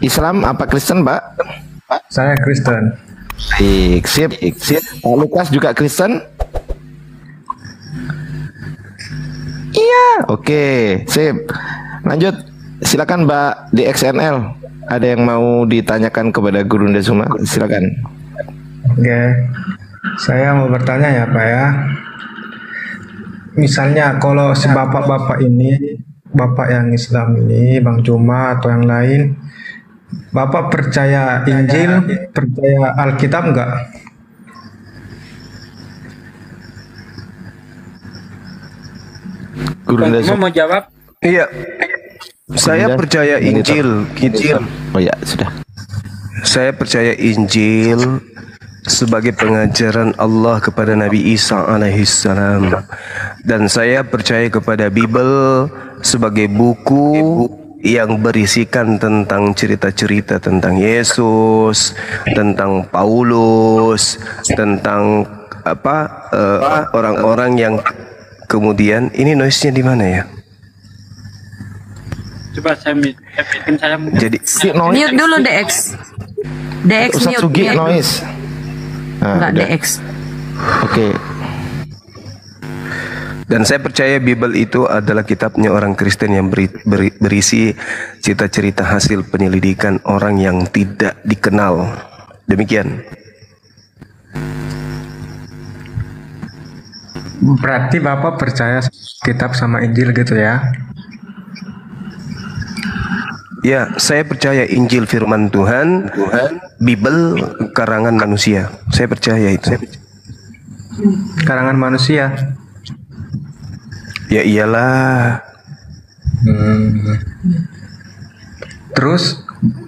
Islam apa Kristen, Pak? Saya Kristen. Baik, sip. Pak Lukas juga Kristen? Iya, oke, sip. Lanjut, silakan Mbak DXNL. Ada yang mau ditanyakan kepada Guru Ndesuma? Silakan. Oke, saya mau bertanya ya Pak ya. Misalnya kalau si bapak-bapak ini, bapak yang Islam ini, Bang Juma atau yang lain, bapak percaya Injil, percaya Alkitab enggak? Guru Ndesuma mau jawab? Iya, saya percaya Injil. Oh ya, sudah. Saya percaya Injil sebagai pengajaran Allah kepada Nabi Isa alaihissalam, dan saya percaya kepada Bible sebagai buku yang berisikan tentang cerita-cerita tentang Yesus, tentang Paulus, tentang orang-orang yang kemudian ini noise-nya di mana ya? Coba saya bikin saya Jadi Mute dulu DX. DX Ustaz mute. Sugi noise. Nah, Enggak udah. DX. Oke. dan saya percaya Bible itu adalah kitabnya orang Kristen yang berisi cerita-cerita hasil penyelidikan orang yang tidak dikenal. Demikian. Berarti bapak percaya kitab sama Injil gitu ya? Ya, saya percaya Injil firman Tuhan, Bible karangan manusia. Saya percaya itu. Karangan manusia. Ya iyalah. Terus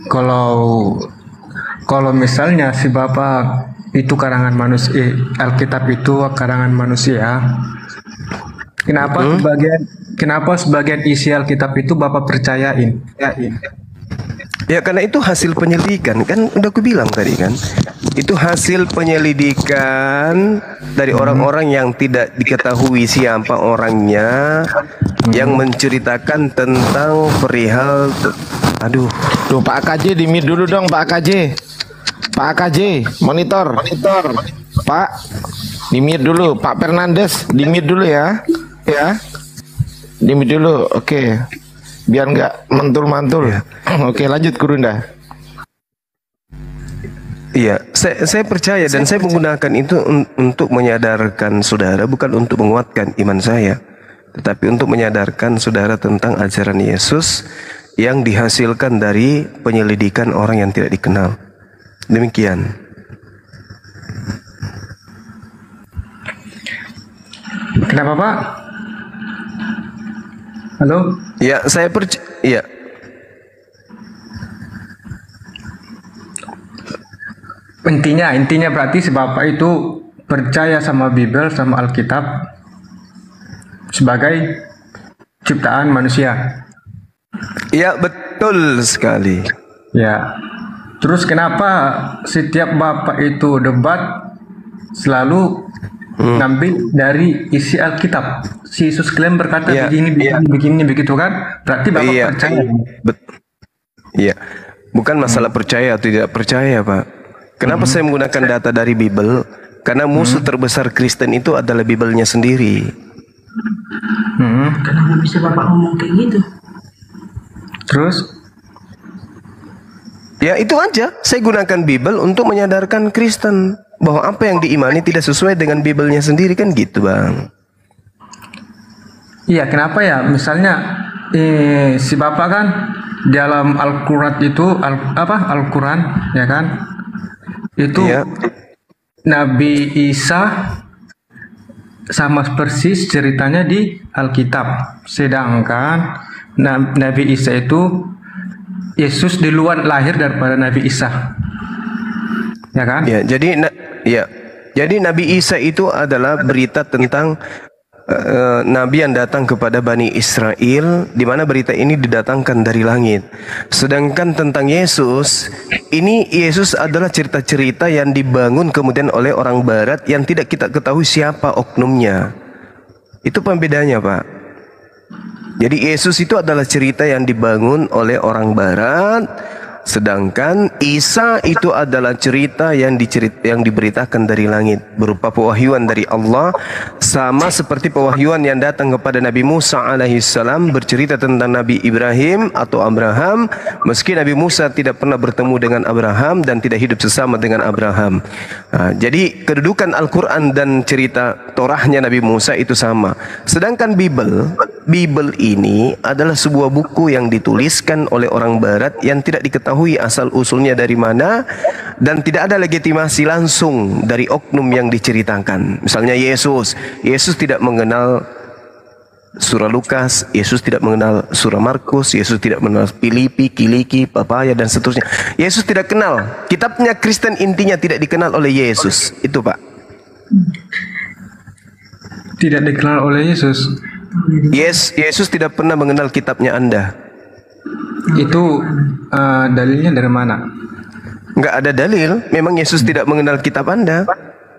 kalau misalnya si bapak itu karangan manusia, Alkitab itu karangan manusia, kenapa sebagian isi Alkitab itu bapak percayain? Ya karena itu hasil penyelidikan, kan udah aku bilang tadi kan. Itu hasil penyelidikan dari orang-orang yang tidak diketahui siapa orangnya, yang menceritakan tentang perihal Tuh Pak AKJ di mute dulu dong Pak AKJ. Pak AKJ monitor. Pak di mute dulu. Pak Fernandes di mute dulu ya. Ya. Di mute dulu. Oke. Biar nggak mantul-mantul. Oke, lanjut Gurunda. Iya, saya percaya dan saya menggunakan itu untuk menyadarkan saudara, bukan untuk menguatkan iman saya, tetapi untuk menyadarkan saudara tentang ajaran Yesus yang dihasilkan dari penyelidikan orang yang tidak dikenal. Demikian. Kenapa Pak? Halo? Ya, saya percaya. Ya. Intinya berarti si bapak itu percaya sama Bible sama Alkitab sebagai ciptaan manusia. Ya, betul sekali. Ya. Terus kenapa setiap bapak itu debat selalu ngambil dari isi Alkitab? Si Yesus klaim berkata begini begitu kan? Berarti bapak percaya. Iya. Bukan masalah percaya atau tidak percaya, Pak. Kenapa saya menggunakan data dari Bible? Karena musuh terbesar Kristen itu adalah Bible-nya sendiri. Kenapa bisa bapak ngomong kayak gitu? Terus? Ya itu aja. Saya gunakan Bible untuk menyadarkan Kristen bahwa apa yang diimani tidak sesuai dengan Bible-nya sendiri, kan gitu, Bang. Iya, kenapa ya? Misalnya si bapak kan dalam Al-Quran itu Al-Quran ya kan? Itu Nabi Isa sama persis ceritanya di Alkitab. Sedangkan Nabi Isa itu Yesus duluan lahir daripada Nabi Isa. Ya kan? Ya, jadi Nabi Isa itu adalah berita tentang Nabi yang datang kepada Bani Israel, di mana berita ini didatangkan dari langit. Sedangkan tentang Yesus, ini Yesus adalah cerita-cerita yang dibangun kemudian oleh orang Barat yang tidak kita ketahui siapa oknumnya. Itu pembedanya, Pak. Jadi Yesus itu adalah cerita yang dibangun oleh orang Barat Sedangkan Isa itu adalah cerita yang diberitakan dari langit berupa pewahyuan dari Allah, sama seperti pewahyuan yang datang kepada Nabi Musa alaihissalam bercerita tentang Nabi Ibrahim atau Abraham, meski Nabi Musa tidak pernah bertemu dengan Abraham dan tidak hidup sesama dengan Abraham. Jadi kedudukan Al-Quran dan cerita Torahnya Nabi Musa itu sama. Sedangkan Bible ini adalah sebuah buku yang dituliskan oleh orang Barat yang tidak diketahui asal usulnya dari mana, dan tidak ada legitimasi langsung dari oknum yang diceritakan. Misalnya Yesus tidak mengenal surah Lukas, Yesus tidak mengenal surah Markus, Yesus tidak mengenal Filipi, Kiliki, Papaya, dan seterusnya. Yesus tidak kenal. Kitabnya Kristen intinya tidak dikenal oleh Yesus. Itu Pak. Tidak dikenal oleh Yesus. Yesus tidak pernah mengenal kitabnya Anda. Itu dalilnya dari mana? Nggak ada dalil. Memang Yesus tidak mengenal kitab Anda.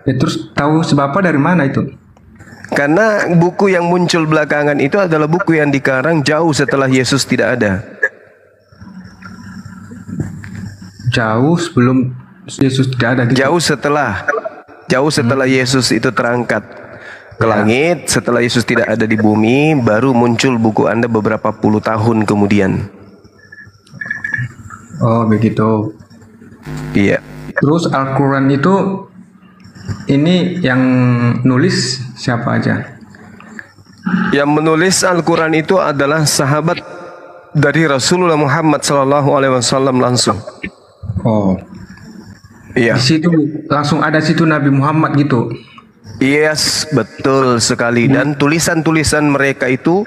Ya, terus tahu sebab apa dari mana itu? Karena buku yang muncul belakangan itu adalah buku yang dikarang jauh setelah Yesus tidak ada. Jauh sebelum Yesus tidak ada gitu. Jauh setelah Yesus itu terangkat ke langit, setelah Yesus tidak ada di bumi, baru muncul buku Anda beberapa puluh tahun kemudian. Oh begitu. Iya. Terus Al-Quran itu ini yang nulis siapa aja? Yang menulis Al-Quran itu adalah sahabat dari Rasulullah Muhammad SAW langsung. Oh. Iya. Di situ langsung ada situ Nabi Muhammad gitu. Yes, betul sekali. Dan tulisan-tulisan mereka itu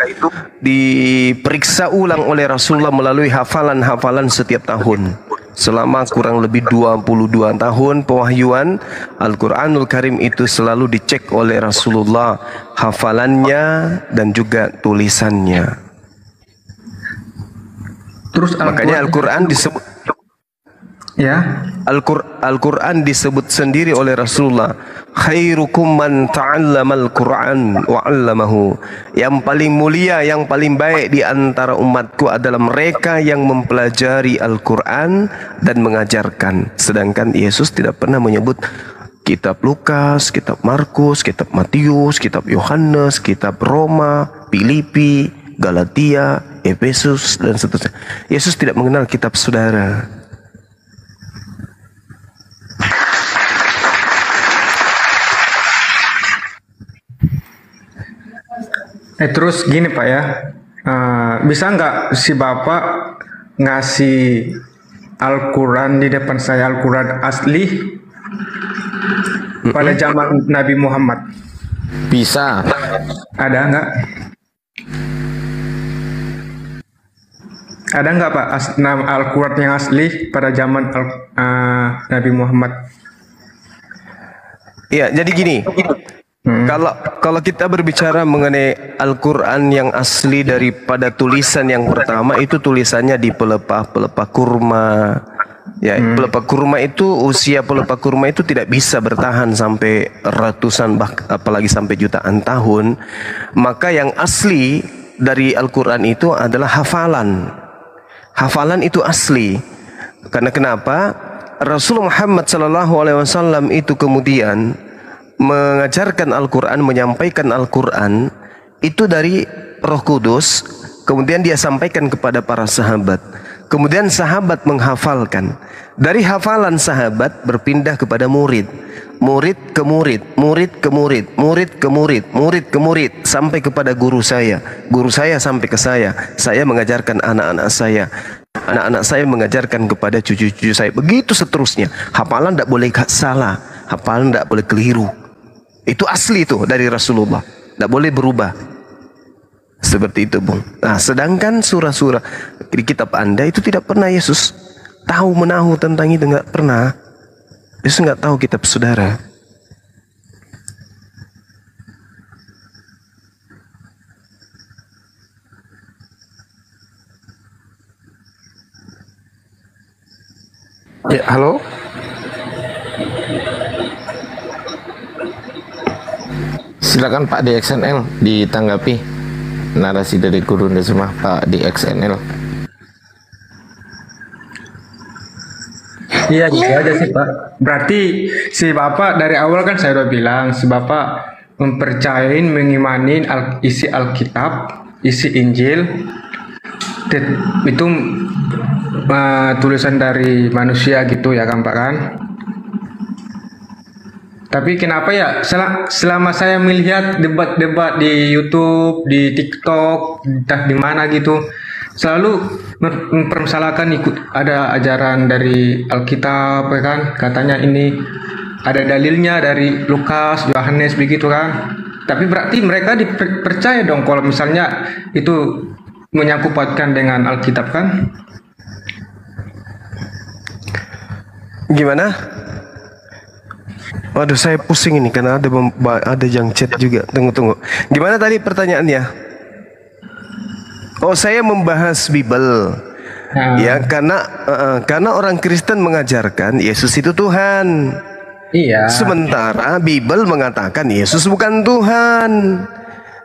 diperiksa ulang oleh Rasulullah melalui hafalan-hafalan setiap tahun. Selama kurang lebih 22 tahun pewahyuan Al-Quranul Karim itu selalu dicek oleh Rasulullah, hafalannya dan juga tulisannya. Terus makanya Al-Quran disebut, ya, Al-Quran disebut sendiri oleh Rasulullah, khairukum man ta'allamal Qur'an wa 'allamahu. Yang paling mulia, yang paling baik di antara umatku adalah mereka yang mempelajari Al-Quran dan mengajarkan. Sedangkan Yesus tidak pernah menyebut kitab Lukas, kitab Markus, kitab Matius, kitab Yohanes, kitab Roma, Filipi, Galatia, Efesus, dan seterusnya. Yesus tidak mengenal kitab saudara. Terus gini Pak ya, bisa nggak si Bapak ngasih Al-Quran di depan saya, Al-Quran asli pada zaman Nabi Muhammad? Bisa. Ada nggak? Ada nggak Pak Al-Quran yang asli pada zaman Nabi Muhammad? Iya, jadi gini. Kalau kita berbicara mengenai Al-Quran yang asli daripada tulisan yang pertama, itu tulisannya di pelepah kurma. Ya, pelepah kurma itu, usia pelepah kurma itu tidak bisa bertahan sampai ratusan, apalagi sampai jutaan tahun. Maka yang asli dari Al-Quran itu adalah hafalan. Hafalan itu asli. Karena kenapa? Rasulullah Muhammad SAW itu kemudian mengajarkan Al-Quran, menyampaikan Al-Quran itu dari Roh Kudus, kemudian dia sampaikan kepada para sahabat, kemudian sahabat menghafalkan. Dari hafalan sahabat berpindah kepada murid, murid ke murid, murid ke murid, murid ke murid, murid ke murid, sampai kepada guru saya sampai ke saya mengajarkan anak-anak saya, anak-anak saya mengajarkan kepada cucu-cucu saya, begitu seterusnya. Hafalan tidak boleh salah, hafalan tidak boleh keliru. Itu asli itu dari Rasulullah, tidak boleh berubah. Seperti itu, Bung. Nah, sedangkan surah-surah di kitab Anda itu tidak pernah Yesus tahu menahu tentang itu, nggak pernah. Yesus nggak tahu kitab saudara. Ya, halo. Silakan Pak DXNL ditanggapi narasi dari Guru Desmah Pak DXNL. Iya, gitu aja sih Pak. Berarti si Bapak dari awal kan saya udah bilang, si Bapak mempercayain, mengimanin isi Alkitab, isi Injil, itu tulisan dari manusia gitu ya kan Pak kan? Tapi kenapa ya selama saya melihat debat-debat di YouTube, di TikTok, entah di mana gitu, selalu mempermasalahkan ikut ada ajaran dari Alkitab ya kan, katanya ini ada dalilnya dari Lukas, Yohanes begitu kan. Tapi berarti mereka dipercaya dong kalau misalnya itu menyangkut pautkan dengan Alkitab kan? Gimana? Waduh, saya pusing ini karena ada yang chat juga. Tunggu. Gimana tadi pertanyaannya? Oh, saya membahas Bible. Ya, karena orang Kristen mengajarkan Yesus itu Tuhan. Iya. Sementara Bible mengatakan Yesus bukan Tuhan.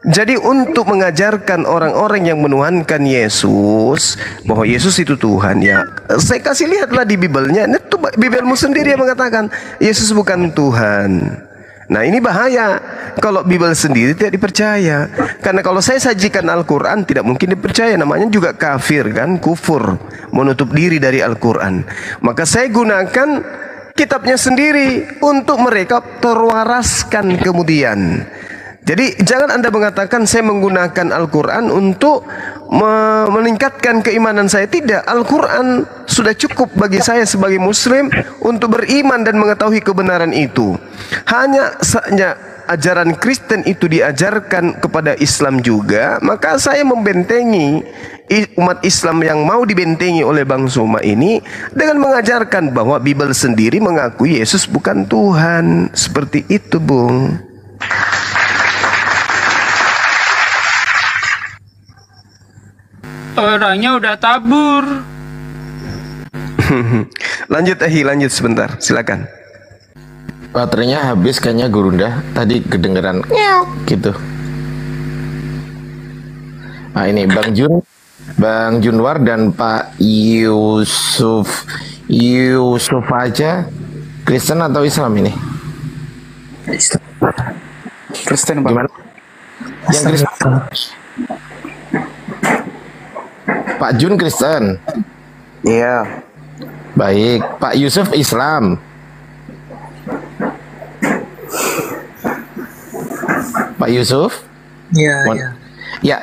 Jadi untuk mengajarkan orang-orang yang menuhankan Yesus bahwa Yesus itu Tuhan, ya saya kasih lihatlah di Bible-nya. Itu Bibelmu sendiri yang mengatakan Yesus bukan Tuhan. Nah, ini bahaya kalau Bible sendiri tidak dipercaya. Karena kalau saya sajikan Al-Quran tidak mungkin dipercaya. Namanya juga kafir kan, kufur, menutup diri dari Al-Quran. Maka saya gunakan kitabnya sendiri untuk mereka terwaraskan kemudian. Jadi jangan Anda mengatakan saya menggunakan Al-Quran untuk meningkatkan keimanan saya. Tidak, Al-Quran sudah cukup bagi saya sebagai Muslim untuk beriman dan mengetahui kebenaran itu. Hanya saja ajaran Kristen itu diajarkan kepada Islam juga, maka saya membentengi umat Islam yang mau dibentengi oleh Bang Soma ini dengan mengajarkan bahwa Bible sendiri mengakui Yesus bukan Tuhan. Seperti itu, Bung. Orangnya udah tabur. lanjut sebentar, silakan. Baterainya habis kayaknya Gurunda. Tadi kedengeran ngeok gitu. Nah ini Bang Junwar dan Pak Yusuf aja Kristen atau Islam ini? Kristen Bang. Gimana? Yang Kristen. Pak Jun Kristen. Iya. Baik, Pak Yusuf Islam. Pak Yusuf? Iya, iya. Ya,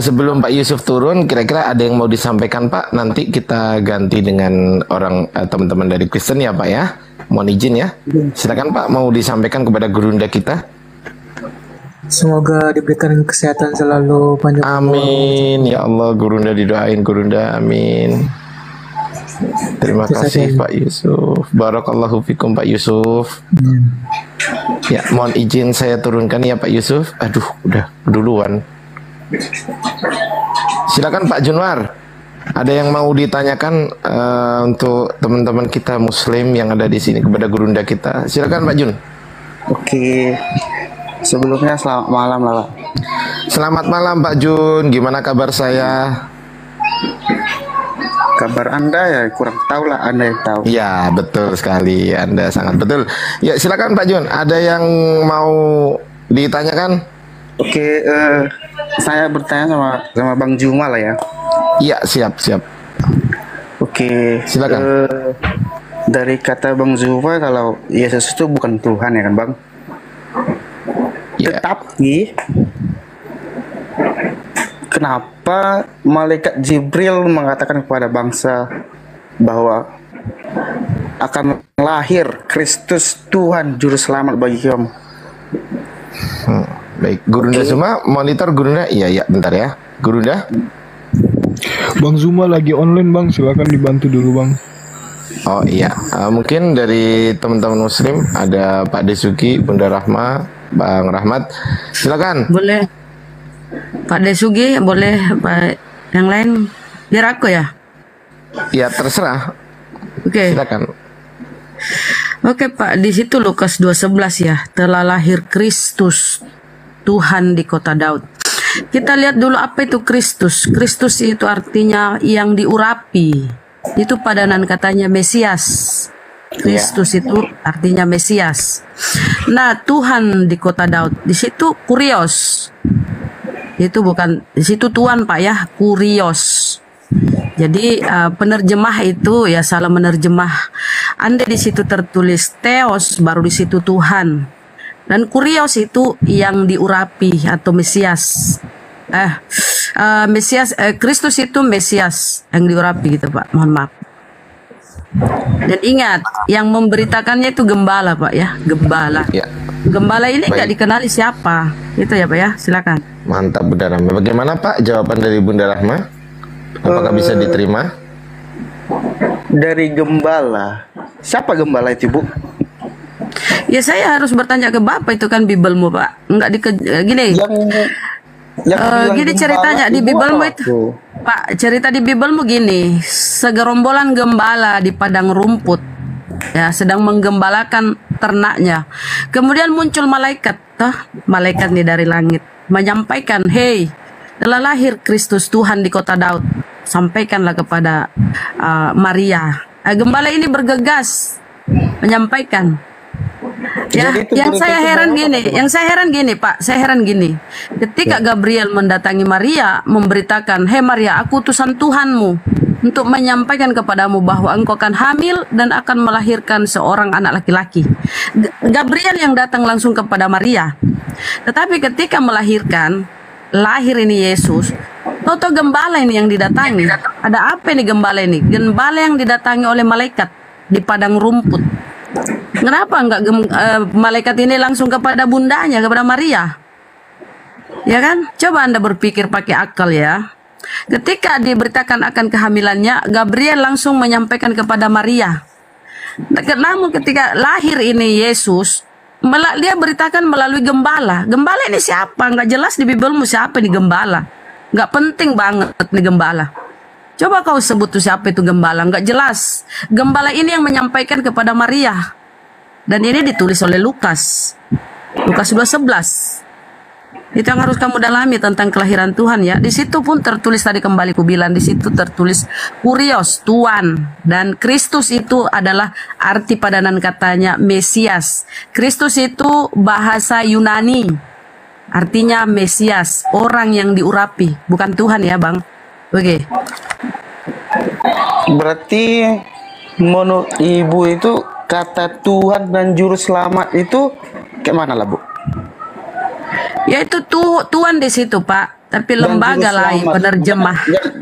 sebelum Pak Yusuf turun, kira-kira ada yang mau disampaikan Pak? Nanti kita ganti dengan orang teman-teman dari Kristen ya Pak ya. Mohon izin ya. Silakan Pak, mau disampaikan kepada gurunda kita. Semoga diberikan kesehatan selalu panjang umur. Amin. Ya Allah, gurunda didoain gurunda. Amin. Terima kasih Pak Yusuf. Barakallahu fikum Pak Yusuf. Ya, mohon izin saya turunkan ya Pak Yusuf. Aduh, udah duluan. Silakan Pak Junwar. Ada yang mau ditanyakan untuk teman-teman kita Muslim yang ada di sini kepada gurunda kita? Silakan Pak Jun. Oke. Sebelumnya selamat malam lah Pak. Selamat malam Pak Jun. Gimana kabar saya? Kabar Anda ya kurang tahu lah, Anda yang tahu. Ya betul sekali, Anda sangat betul. Ya silakan Pak Jun. Ada yang mau ditanyakan? Oke, saya bertanya sama Bang Juma lah ya. Iya siap. Oke, silakan. Dari kata Bang Juma kalau Yesus itu bukan Tuhan ya kan Bang? Ya. Tetapi kenapa malaikat Jibril mengatakan kepada bangsa bahwa akan lahir Kristus Tuhan juru selamat bagi kamu? Baik, Gurunda semua monitor Gurunda. Iya, bentar ya. Gurunda. Bang Zuma lagi online Bang, silakan dibantu dulu Bang. Oh iya, mungkin dari teman-teman Muslim ada Pak Desuki, Bunda Rahma, Bang Rahmat, silakan. Boleh. Pak Desugi, boleh Pak yang lain biar aku ya? Ya terserah. Oke. Silakan. Oke Pak, di situ Lukas 2:11 ya, telah lahir Kristus Tuhan di kota Daud. Kita lihat dulu apa itu Kristus. Kristus itu artinya yang diurapi. Itu padanan katanya Mesias. Kristus itu artinya Mesias. Nah, Tuhan di kota Daud, di situ Kurios. Itu bukan, di situ Tuhan Pak ya, Kurios. Jadi penerjemah itu ya salah menerjemah. Andai di situ tertulis Theos, baru di situ Tuhan. Dan Kurios itu yang diurapi atau Mesias. Mesias, Kristus itu Mesias yang diurapi gitu Pak. Mohon maaf. Dan ingat, yang memberitakannya itu gembala Pak ya, gembala. Ya. Gembala ini nggak dikenali siapa, itu ya Pak ya, silakan. Mantap Bunda Rahma. Bagaimana Pak jawaban dari Bunda Rahma? Apakah bisa diterima? Dari gembala. Siapa gembala itu, Bu? Ya saya harus bertanya ke Bapak, itu kan Bibelmu Pak. Nggak gini. Gini ceritanya di Bibelmu itu. Pak, cerita di Bibelmu gini, segerombolan gembala di padang rumput ya sedang menggembalakan ternaknya. Kemudian muncul malaikat, malaikat nih dari langit menyampaikan, "Hei, telah lahir Kristus Tuhan di kota Daud. Sampaikanlah kepada Maria." Gembala ini bergegas menyampaikan. Ya, yang saya heran gini, Pak, saya heran gini. Ketika Gabriel mendatangi Maria, memberitakan, "Hei Maria, aku utusan Tuhanmu untuk menyampaikan kepadamu bahwa engkau akan hamil dan akan melahirkan seorang anak laki-laki." Gabriel yang datang langsung kepada Maria. Tetapi ketika melahirkan, lahir ini Yesus, toto gembala ini yang didatangi. Ada apa ini gembala ini? Gembala yang didatangi oleh malaikat di padang rumput. Kenapa enggak malaikat ini langsung kepada bundanya, kepada Maria? Ya kan? Coba Anda berpikir pakai akal ya. Ketika diberitakan akan kehamilannya, Gabriel langsung menyampaikan kepada Maria. Namun ketika lahir ini Yesus, dia beritakan melalui gembala. Gembala ini siapa? Enggak jelas di Bibelmu siapa ini gembala. Enggak penting banget nih gembala. Coba kau sebut tuh siapa itu gembala, enggak jelas. Gembala ini yang menyampaikan kepada Maria. Dan ini ditulis oleh Lukas. Lukas 2:11. Itu yang harus kamu dalami tentang kelahiran Tuhan ya. Di situ pun tertulis tadi kembali ku bilang, di situ tertulis Kurios, Tuhan, dan Kristus itu adalah arti padanan katanya Mesias. Kristus itu bahasa Yunani. Artinya Mesias, orang yang diurapi, bukan Tuhan ya, Bang. Oke. Berarti menurut Ibu itu kata Tuhan dan juru selamat itu kayak mana lah, Bu? Yaitu Tuhan di situ, Pak. Tapi Dan lembaga juru lain selamat. penerjemah.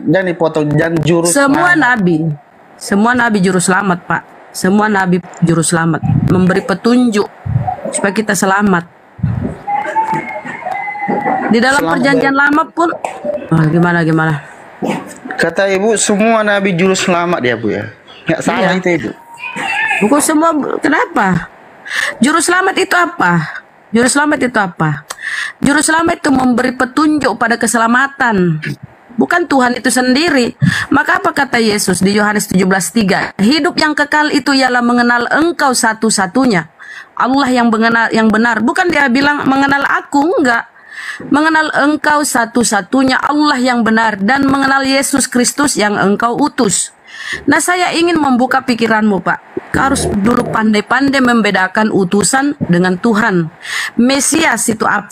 Dan dipotong dan juru Semua selamat. nabi juru selamat, Pak. Semua nabi juru selamat, memberi petunjuk supaya kita selamat. Di dalam Selamat perjanjian lama pun gimana? Kata Ibu semua nabi juru selamat ya, Bu ya. Nggak salah Iya. itu, Ibu. Bukan semua, kenapa? Juru selamat itu apa? Juru selamat itu apa? Juru selamat itu memberi petunjuk pada keselamatan. Bukan Tuhan itu sendiri. Maka apa kata Yesus di Yohanes 17:3? Hidup yang kekal itu ialah mengenal Engkau satu-satunya, Allah yang benar. Bukan dia bilang mengenal aku, enggak. Mengenal Engkau satu-satunya Allah yang benar dan mengenal Yesus Kristus yang Engkau utus. Nah, saya ingin membuka pikiranmu, Pak. Kau harus dulu pandai-pandai membedakan utusan dengan Tuhan. Mesias itu apa?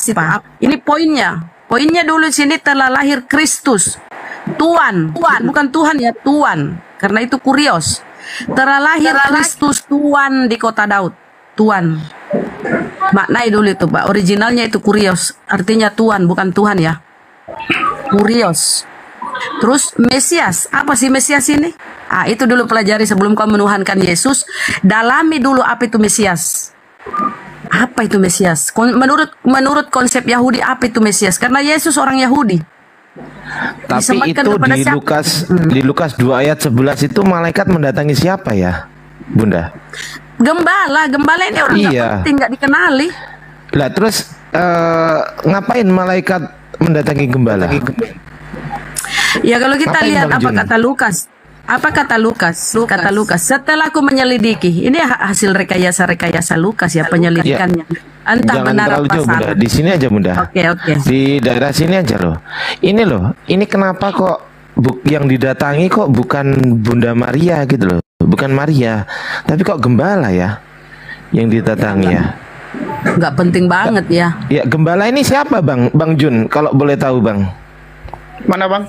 Ini poinnya. Poinnya dulu sini telah lahir Kristus. Tuhan, bukan Tuhan ya, Tuhan. Karena itu Kurios. Telah lahir Kristus Tuhan di kota Daud. Tuhan. Maknai dulu itu, Pak. Originalnya itu Kurios. Artinya Tuhan, bukan Tuhan ya. Kurios. Terus Mesias, apa sih Mesias ini? Itu dulu pelajari sebelum kau menuhankan Yesus. Dalami dulu apa itu Mesias. Apa itu Mesias? Menurut konsep Yahudi apa itu Mesias? Karena Yesus orang Yahudi. Tapi Disematkan itu kepada di siapa? Lukas 2 ayat 11 itu malaikat mendatangi siapa ya, Bunda? Gembala ini orang nggak Iya. penting, nggak dikenali. Lah terus ngapain malaikat mendatangi gembala? Ya kalau kita Ngapain, lihat Bang apa Jun? kata Lukas. Apa kata Lukas? Kata Lukas, setelah aku menyelidiki, ini hasil rekayasa Lukas ya, penyelidikannya. Entah Jangan benar terlalu apa jauh, Bunda. salah. Di sini aja, Bunda. Oke. Di daerah sini aja loh. Ini kenapa kok yang didatangi kok bukan Bunda Maria gitu loh, bukan Maria, tapi kok gembala ya yang didatangi ya. Nggak penting banget ya. Ya, gembala ini siapa Bang? Bang Jun, kalau boleh tahu Bang. Mana Bang?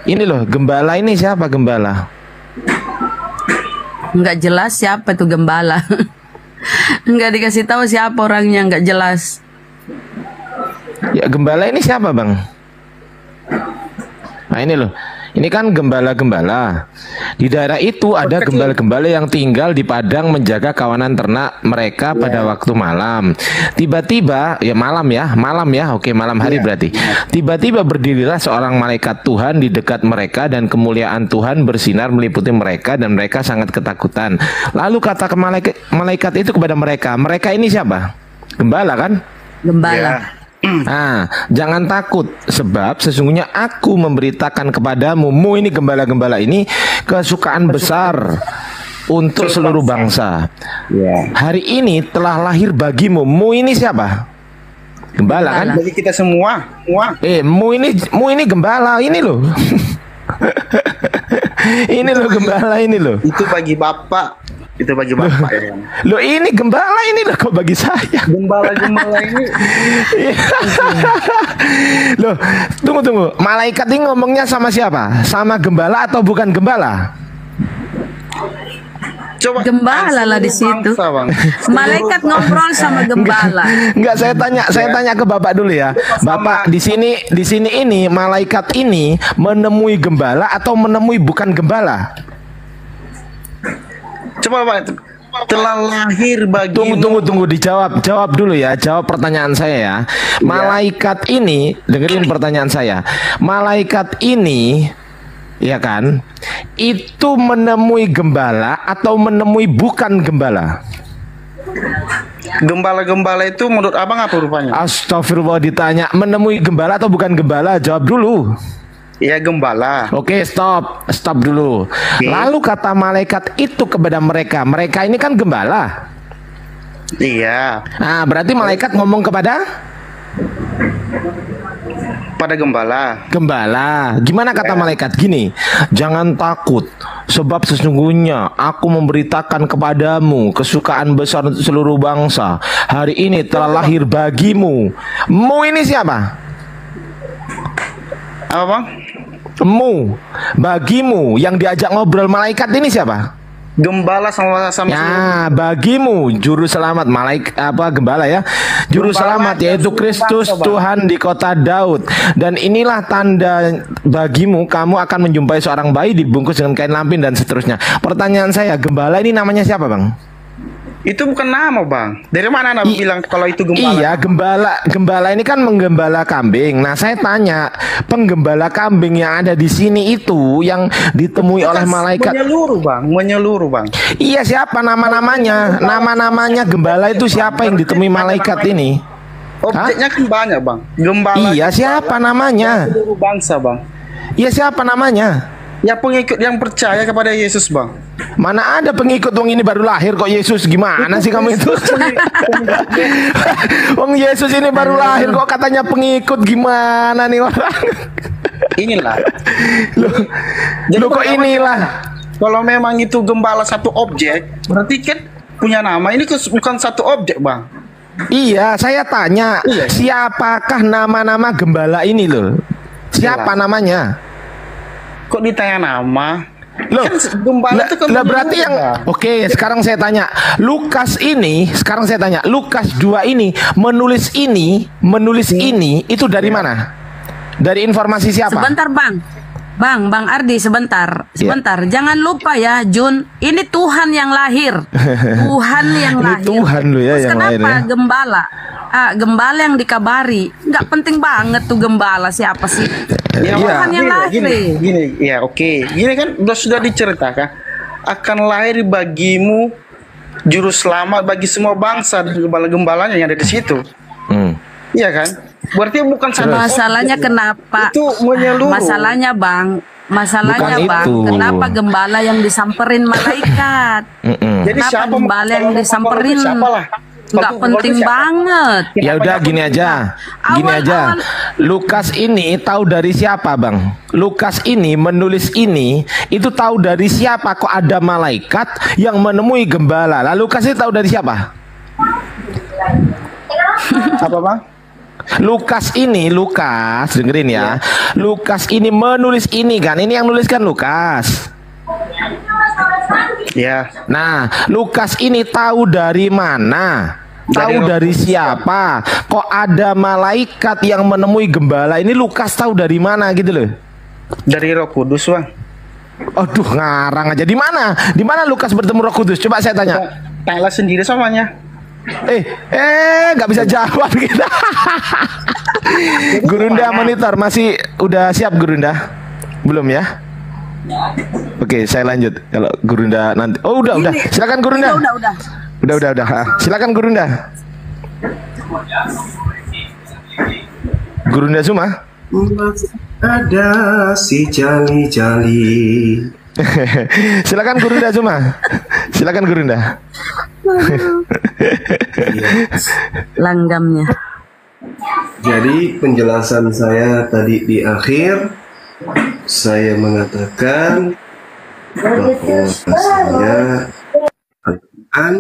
Ini loh, gembala ini siapa gembala? Nggak jelas siapa tuh gembala. Nggak dikasih tahu siapa orangnya, nggak jelas. Ya, gembala ini siapa Bang? Nah ini loh, ini kan gembala-gembala. Di daerah itu ada gembala-gembala yang tinggal di padang menjaga kawanan ternak mereka pada waktu malam. Tiba-tiba, ya malam ya, oke malam hari berarti. Tiba-tiba berdirilah seorang malaikat Tuhan di dekat mereka dan kemuliaan Tuhan bersinar meliputi mereka dan mereka sangat ketakutan. Lalu kata malaikat itu kepada mereka, mereka ini siapa? Gembala kan? Gembala. Nah, jangan takut, sebab sesungguhnya aku memberitakan kepadamu, ini gembala-gembala ini, kesukaan besar untuk seluruh bangsa. Hari ini telah lahir bagimu. Ini siapa? Gembala kan? Jadi kita semua. Mu ini gembala ini loh. Ini loh gembala ini loh. Itu bagi Bapak. Itu bagi Bapak ya. Loh ini gembala ini loh kok bagi saya. Gembala-gembala ini. Loh, tunggu. Malaikat ini ngomongnya sama siapa? Sama gembala atau bukan gembala? Coba Gembala lah di situ. bangsa, Bang. Malaikat ngobrol sama gembala. Enggak, saya tanya ke Bapak dulu ya. Bapak di sini ini malaikat ini menemui gembala atau menemui bukan gembala? Coba Pak, telah lahir bagi. Tunggu, jawab dulu ya. Jawab pertanyaan saya ya. Malaikat ini, dengerin pertanyaan saya. Malaikat ini, ya kan, itu menemui gembala atau menemui bukan gembala? Gembala-gembala itu menurut Abang apa rupanya? Astagfirullah, ditanya menemui gembala atau bukan gembala? Jawab dulu. Ya gembala. Oke, stop dulu. Lalu kata malaikat itu kepada mereka ini kan gembala. Iya. Nah, berarti malaikat ngomong kepada gembala. Gembala. Gimana kata malaikat? Gini, jangan takut, sebab sesungguhnya aku memberitakan kepadamu kesukaan besar untuk seluruh bangsa. Hari ini telah lahir bagimu. Ini siapa? Apa Bang? Bagimu yang diajak ngobrol malaikat ini siapa? Gembala sama ya, bagimu juru selamat gembala ya. Juru selamat yaitu Kristus Tuhan di kota Daud. Dan inilah tanda bagimu, kamu akan menjumpai seorang bayi dibungkus dengan kain lampin dan seterusnya. Pertanyaan saya, gembala ini namanya siapa Bang? Itu bukan nama Bang. Dari mana Nabi bilang kalau itu gembala? Iya, gembala ini kan menggembala kambing. Nah, saya tanya, penggembala kambing yang ada di sini itu yang ditemui oleh malaikat menyeluruh Bang. Iya, siapa nama-namanya? Nama-namanya gembala itu siapa yang ditemui malaikat ini? Objeknya kan banyak Bang. Gembala. Iya, siapa namanya? Seluruh bangsa Bang. Iya, siapa namanya? Ya pengikut yang percaya kepada Yesus Bang. Mana ada pengikut, wong ini baru lahir kok Yesus, gimana sih kamu itu? Wong Yesus ini baru lahir kok katanya pengikut, gimana nih orang? Inilah. Loh kok inilah? Kalau memang itu gembala satu objek, berarti kan punya nama. Ini bukan satu objek Bang. Iya, saya tanya, siapakah nama-nama gembala ini loh? Siapa namanya? Kok ditanya nama? Loh, kan gembala itu kan berarti yang Oke, sekarang saya tanya, Lukas 2 ini menulis ini itu dari mana? Dari informasi siapa? Sebentar Bang Ardi, sebentar. Jangan lupa ya Jun, ini Tuhan yang lahir. Tuhan yang lahir. Tuhan lu ya. Terus yang kenapa lahir ya? Gembala yang dikabari? Nggak penting banget tuh gembala siapa sih? Tuhan yang lahir. Gini, ya oke. Gini kan sudah diceritakan akan lahir bagimu juru selamat bagi semua bangsa dan gembala-gembalanya yang ada di situ. Iya kan? Berarti bukan satu. Masalahnya kenapa? Itu menyeluruh. Masalahnya Bang, itu. kenapa gembala yang disamperin malaikat? Jadi kenapa siapa gembala yang disamperin? Nggak penting banget. Ya udah gini aja. Gini aja. Lukas ini tahu dari siapa, Bang? Lukas ini menulis ini itu tahu dari siapa? Kok ada malaikat yang menemui gembala? Lalu Lukas ini tahu dari siapa? Apa, Bang? Lukas dengerin ya. Lukas ini menulis ini kan. Ini yang nuliskan Lukas. Ya. Nah, Lukas ini tahu dari mana? Tahu dari siapa? Kok ada malaikat yang menemui gembala? Ini Lukas tahu dari mana gitu loh? Dari Roh Kudus, Bang. Aduh, ngarang aja. Di mana? Di mana Lukas bertemu Roh Kudus? Coba saya tanya. Tanyalah sendiri samanya. Nggak bisa jawab kita. Gurunda monitor masih udah siap Gurunda? Belum ya? Oke, saya lanjut. Kalau Gurunda nanti. Oh, udah. Silakan Gurunda. Udah. Silakan Gurunda. Gurunda Zuma. Ada si jali-jali. Silakan Gurunda Zuma. Silakan Gurunda. Langgamnya. Jadi penjelasan saya tadi di akhir, saya mengatakan bahwa saya Al-Quran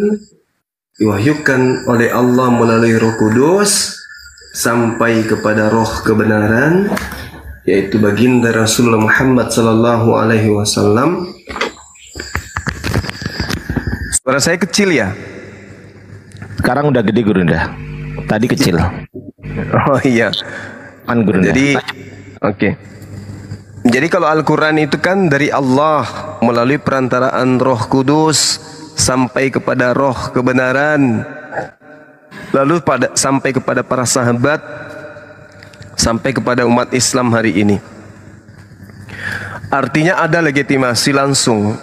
diwahyukan oleh Allah melalui Roh Kudus sampai kepada Roh kebenaran, yaitu baginda Rasulullah Muhammad sallallahu alaihi wasallam. Suara saya kecil ya? Sekarang udah gede Gurunda. Tadi kecil. Oh iya. Gurunda. Jadi oke. Jadi kalau Al-Quran itu kan dari Allah melalui perantaraan Roh Kudus sampai kepada Roh kebenaran, lalu sampai kepada para sahabat, sampai kepada umat Islam hari ini. Artinya ada legitimasi langsung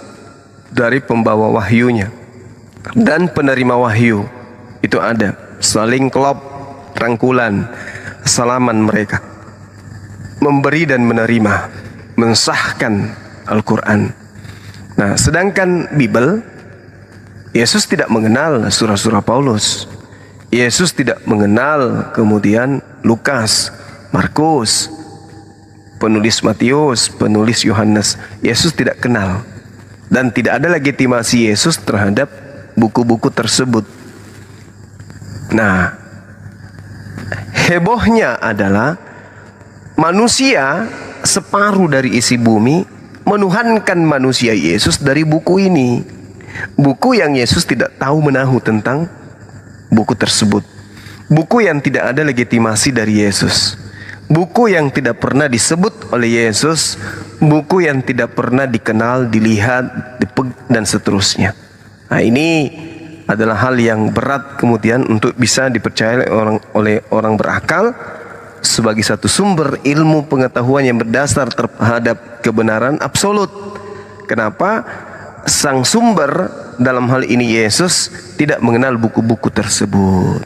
dari pembawa wahyunya dan penerima wahyu. Itu ada saling klop, rangkulan, salaman mereka, memberi dan menerima, mensahkan Al-Quran. Nah, sedangkan Bible, Yesus tidak mengenal surah-surah Paulus. Yesus tidak mengenal kemudian Lukas, Markus, penulis Matius, penulis Yohanes. Yesus tidak kenal. Dan tidak ada legitimasi Yesus terhadap buku-buku tersebut. Nah, hebohnya adalah manusia separuh dari isi bumi menuhankan manusia Yesus dari buku ini. Buku yang Yesus tidak tahu menahu tentang buku tersebut. Buku yang tidak ada legitimasi dari Yesus. Buku yang tidak pernah disebut oleh Yesus. Buku yang tidak pernah dikenal, dilihat, dan seterusnya. Nah, ini adalah hal yang berat kemudian untuk bisa dipercaya oleh orang berakal sebagai satu sumber ilmu pengetahuan yang berdasar terhadap kebenaran absolut. Kenapa? Sang sumber dalam hal ini Yesus tidak mengenal buku-buku tersebut,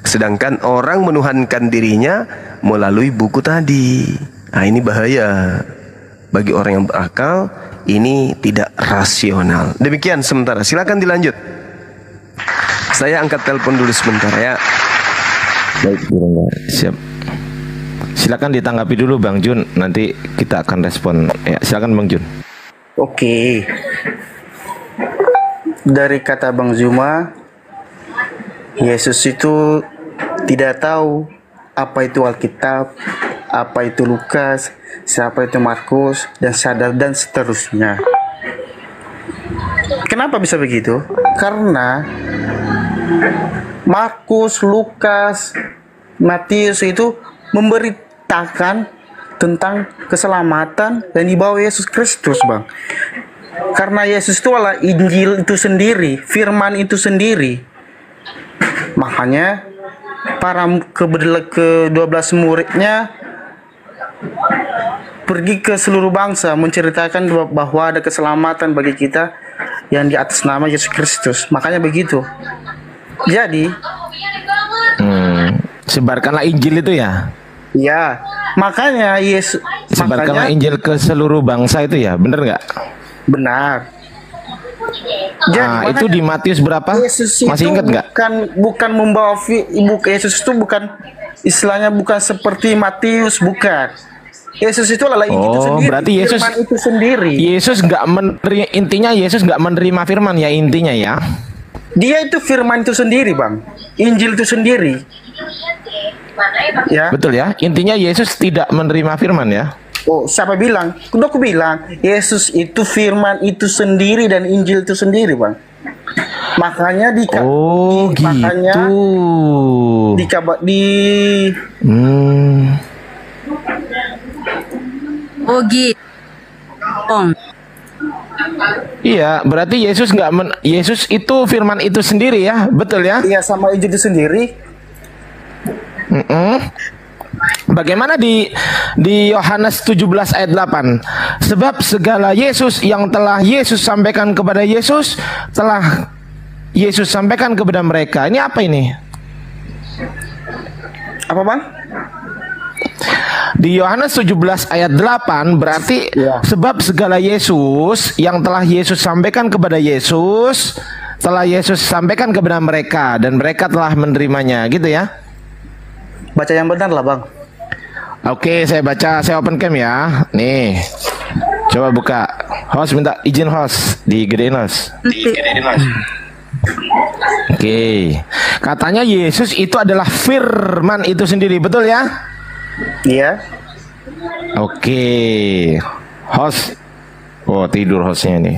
sedangkan orang menuhankan dirinya melalui buku tadi. Nah, ini bahaya bagi orang yang berakal. Ini tidak rasional. Demikian sementara, silakan dilanjut. Saya angkat telepon dulu sebentar ya. Baik, siap. Silakan ditanggapi dulu Bang Jun, nanti kita akan respon. Ya, silakan Bang Jun. Oke. Dari kata Bang Zuma, Yesus itu tidak tahu apa itu Alkitab, apa itu Lukas, siapa itu Markus, dan sadar dan seterusnya. Kenapa bisa begitu? Karena Markus, Lukas, Matius itu memberitakan tentang keselamatan dan dibawa Yesus Kristus, Bang. Karena Yesus itu adalah Injil itu sendiri, firman itu sendiri. Makanya para ke-12 muridnya pergi ke seluruh bangsa menceritakan bahwa ada keselamatan bagi kita yang di atas nama Yesus Kristus. Makanya begitu. Jadi sebarkanlah Injil itu ya. Ya, makanya Yesus sebarkanlah Injil ke seluruh bangsa itu ya, benar nggak? Benar. Nah, itu di Matius berapa? Yesus itu Masih ingat nggak? bukan membawa ibu ke Yesus itu bukan istilahnya bukan seperti Matius, bukan. Yesus itu adalah Injil itu sendiri. Berarti Yesus firman itu sendiri. Yesus nggak menerima, intinya Yesus nggak menerima firman ya intinya ya. Dia itu firman itu sendiri, Bang. Injil itu sendiri. Ya. Betul ya. Intinya Yesus tidak menerima firman ya. Oh, siapa bilang? Udah aku bilang, Yesus itu firman itu sendiri dan Injil itu sendiri, Bang. Makanya makanya Oh gitu. Iya, berarti Yesus itu firman itu sendiri ya, betul ya? Iya, sama Injil itu sendiri. Bagaimana di Yohanes 17 ayat 8? Sebab segala Yesus yang telah Yesus sampaikan kepada Yesus telah Yesus sampaikan kepada mereka. Ini apa ini? Apa, Bang? Di Yohanes 17 ayat 8 berarti sebab segala Yesus yang telah Yesus sampaikan kepada Yesus telah Yesus sampaikan kepada mereka dan mereka telah menerimanya, gitu ya. Baca yang benar lah, Bang. Oke, saya baca, saya open cam ya. Nih, coba buka. Host minta izin host, digedein host. Oke, katanya Yesus itu adalah firman itu sendiri, betul ya? Iya. Oke, host. Oh, tidur hostnya nih.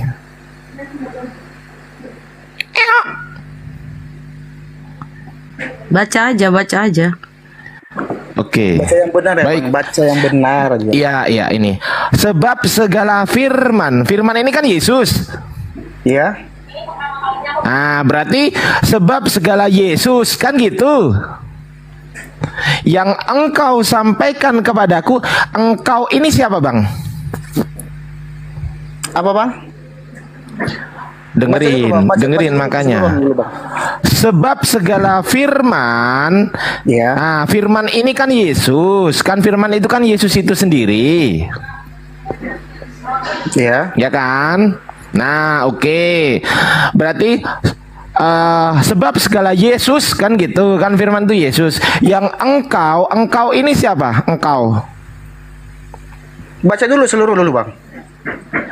Baca aja. Oke. Baca yang benar ya, baik. Bang. Baca yang benar aja. Iya, ini. Sebab segala firman ini kan Yesus. Iya. Nah, berarti sebab segala Yesus kan gitu. Yang engkau sampaikan kepadaku, engkau ini siapa, Bang? Apa, Bang? Dengerin makanya. Sebab segala firman, nah, firman ini kan Yesus, kan firman itu kan Yesus itu sendiri, ya kan? Nah, oke. Berarti sebab segala Yesus kan gitu, kan firman itu Yesus. Yang engkau ini siapa? Engkau. Baca dulu seluruh dulu, Bang.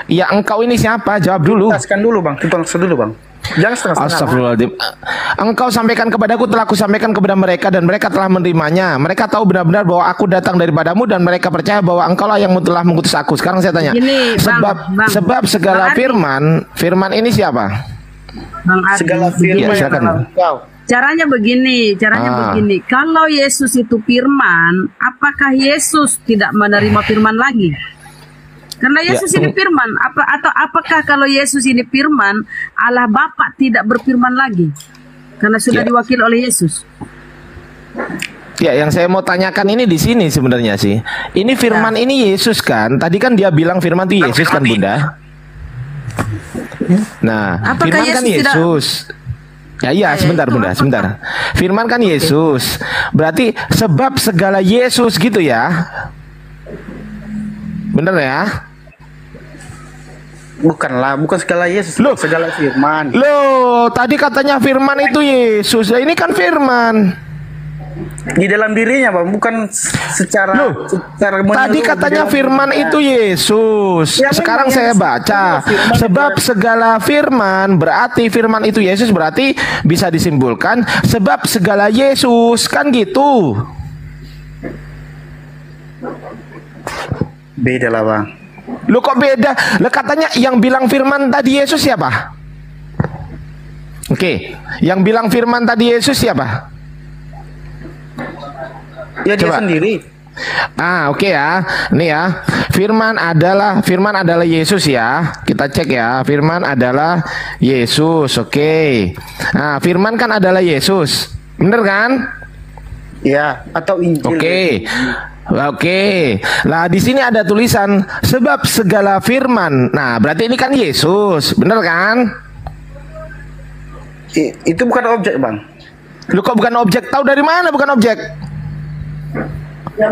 Ya, engkau ini siapa? Jawab dulu. Tuntaskan dulu, Bang. Tuntaskan dulu, Bang. Jangan setengah-setengah. Astagfirullahaladzim. Engkau sampaikan kepadaku, telah aku sampaikan kepada mereka dan mereka telah menerimanya. Mereka tahu benar-benar bahwa aku datang daripadamu dan mereka percaya bahwa engkaulah yang telah mengutus aku. Sekarang saya tanya. Gini, sebab segala firman ini siapa? Bang Ardi, segala firman ya, yang engkau. Caranya begini. Kalau Yesus itu firman, apakah Yesus tidak menerima firman lagi? Karena Yesus ini firman, apakah kalau Yesus ini firman, Allah Bapa tidak berfirman lagi? Karena sudah diwakili oleh Yesus. Ya, yang saya mau tanyakan ini di sini sebenarnya sih. Ini firman ini Yesus kan? Tadi kan dia bilang firman itu Yesus kan, Bunda? Nah, apakah firman kan Yesus. Ya, sebentar Bunda, sebentar. Firman kan Yesus. Berarti sebab segala Yesus gitu ya. Bener ya? Bukan segala Yesus, segala firman. Loh, tadi katanya firman itu Yesus. Nah, ini kan firman. Di dalam dirinya, Bang, bukan secara tadi katanya firman itu Yesus. Ya, sekarang saya baca. Sebab segala firman berarti firman itu Yesus, berarti bisa disimpulkan sebab segala Yesus kan gitu. Beda lah, Bang. Loh, kok beda? Lah, katanya yang bilang firman tadi Yesus siapa? Oke, yang bilang firman tadi Yesus siapa? Ya, dia coba sendiri. Oke ya. Nih ya. Firman adalah Yesus ya. Kita cek ya. Firman adalah Yesus. Oke. Nah, firman kan adalah Yesus. Bener kan? Ya, atau Injil. Oke. Nah, di sini ada tulisan sebab segala firman. Nah, berarti ini kan Yesus, bener kan? Itu bukan objek, Bang. Lu kok bukan objek? Tahu dari mana bukan objek? Ya,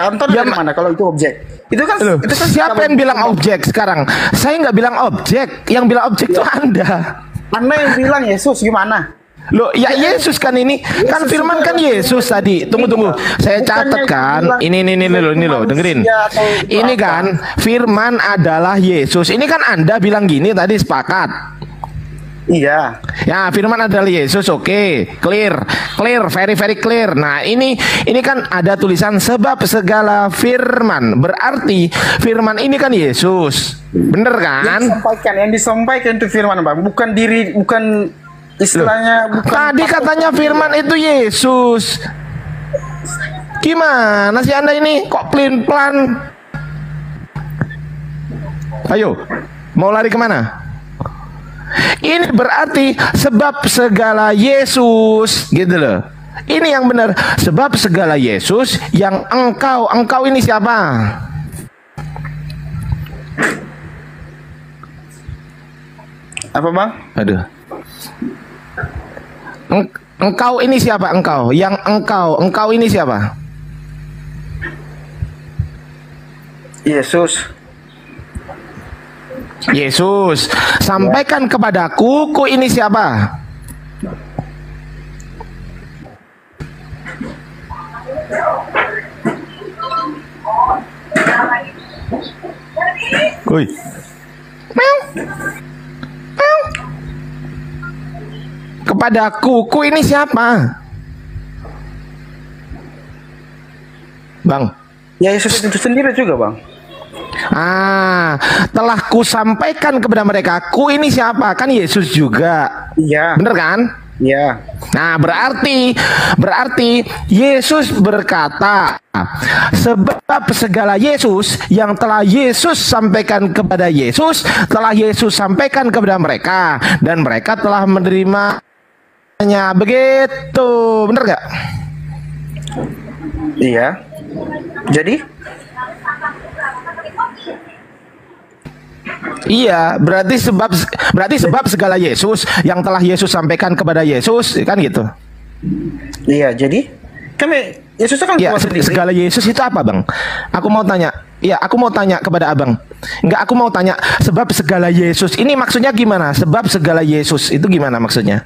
entah dari mana kalau itu objek. Loh, itu kan siapa yang bilang objek sekarang? Saya nggak bilang objek. Yang bilang objek itu Anda. Anda yang bilang Yesus gimana? Loh, ya Yesus kan ini. Kan firman kan Yesus tadi. Tunggu. Saya catat kan. Ini loh, dengerin. Ini kan firman adalah Yesus. Ini kan Anda bilang gini tadi, sepakat. Iya. Ya, firman adalah Yesus. Oke, clear, very clear. Nah, ini kan ada tulisan sebab segala firman. Berarti firman ini kan Yesus. Bener kan? Yang disampaikan itu firman, Bang. Bukan istilahnya. Bukan tadi katanya firman itu Yesus. Gimana sih Anda ini? Kok pelin-pelan? Ayo, mau lari kemana? Ini berarti sebab segala Yesus, gitu loh. Ini yang benar. Sebab segala Yesus yang engkau ini siapa? Apa, Bang? Aduh. Engkau ini siapa? Engkau. Yang engkau ini siapa? Yesus. Yesus. Sampaikan kepadaku, ku ini siapa? Kuy. Kepadaku, ku ini siapa? Bang. Ya Yesus itu sendiri juga, Bang. Telah ku sampaikan kepada mereka, ku ini siapa? Kan Yesus juga. Iya. Bener kan? Iya. Nah, berarti Yesus berkata, sebab segala Yesus yang telah Yesus sampaikan kepada Yesus, telah Yesus sampaikan kepada mereka, dan mereka telah menerimanya. Begitu, bener gak? Iya. Jadi? Iya, berarti sebab segala Yesus yang telah Yesus sampaikan kepada Yesus, kan gitu. Iya, jadi Yesus kan ya, segala Yesus itu apa, Bang? Aku mau tanya. Ya, aku mau tanya kepada Abang. Enggak, aku mau tanya sebab segala Yesus. Ini maksudnya gimana? Sebab segala Yesus itu gimana maksudnya?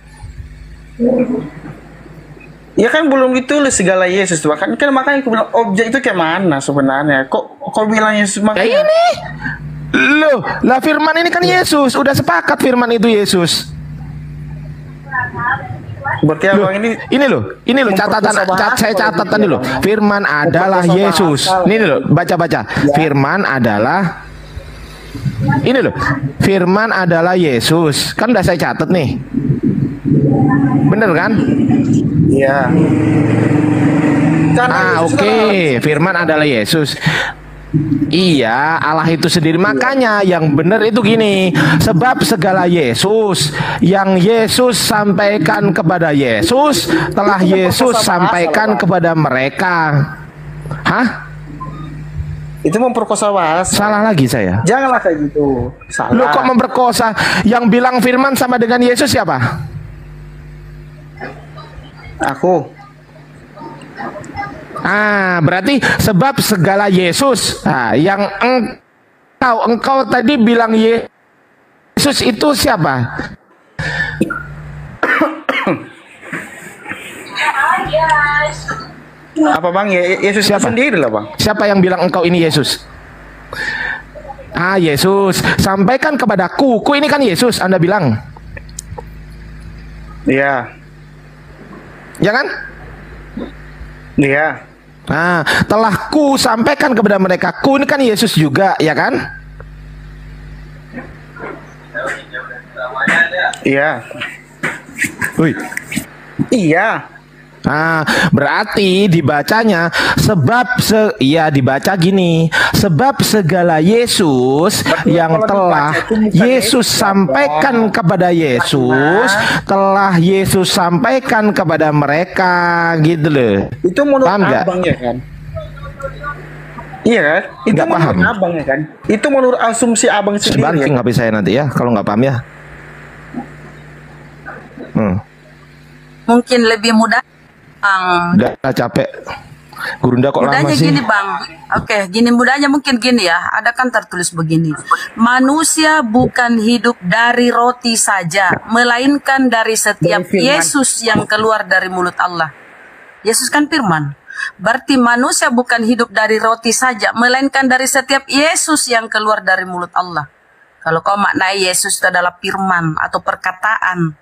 Ya kan belum ditulis segala Yesus, bahkan kan makanya aku bilang objek itu kayak mana sebenarnya? Kok bilang Yesus makanya? Ya ini. Loh, lah firman ini kan Yesus. Udah sepakat firman itu Yesus. Berarti Abang ini loh catatan saya catat tadi loh. Firman adalah Yesus. Ini loh, baca-baca. Ya. Firman adalah firman adalah Yesus. Kan udah saya catat nih. Bener kan? Iya. Oke. Firman adalah Yesus. Iya, Allah itu sendiri. Makanya yang benar itu gini, sebab segala Yesus yang Yesus sampaikan kepada Yesus, telah Yesus sampaikan kepada mereka. Hah? Itu memperkosa bahasa. Salah lagi saya. Janganlah kayak gitu. Salah. Lu kok memperkosa? Yang bilang firman sama dengan Yesus siapa? Aku. Berarti sebab segala Yesus. Yang engkau tadi bilang Yesus itu siapa? Apa, Bang? Yesus siapa? Sendiri lah, Bang. Siapa yang bilang engkau ini Yesus? Yesus. Sampaikan kepadaku. Ku ini kan Yesus, Anda bilang. Iya. Ya kan? Iya. Telah ku sampaikan kepada mereka. Ku ini kan Yesus juga, ya kan? Iya. Iya. Berarti dibacanya dibaca gini, sebab segala Yesus yang telah Yesus sampaikan kepada Yesus, telah Yesus sampaikan kepada mereka, gitu loh. Itu menurut Abang ya kan? Iya kan? Itu nggak menurut paham. Abang ya kan? Itu menurut asumsi Abang sendiri. Sebanting HP saya nanti ya, kalau nggak paham ya. Mungkin lebih mudah. Udah capek. Gurunda kok lama Mudahnya sih? gini bang, oke, gini mudahnya mungkin gini ya. Ada kan tertulis begini, manusia bukan hidup dari roti saja, melainkan dari setiap Dari firman. Yesus yang keluar dari mulut Allah. Yesus kan firman. Berarti manusia bukan hidup dari roti saja, melainkan dari setiap Yesus yang keluar dari mulut Allah. Kalau kau maknai Yesus itu adalah firman atau perkataan.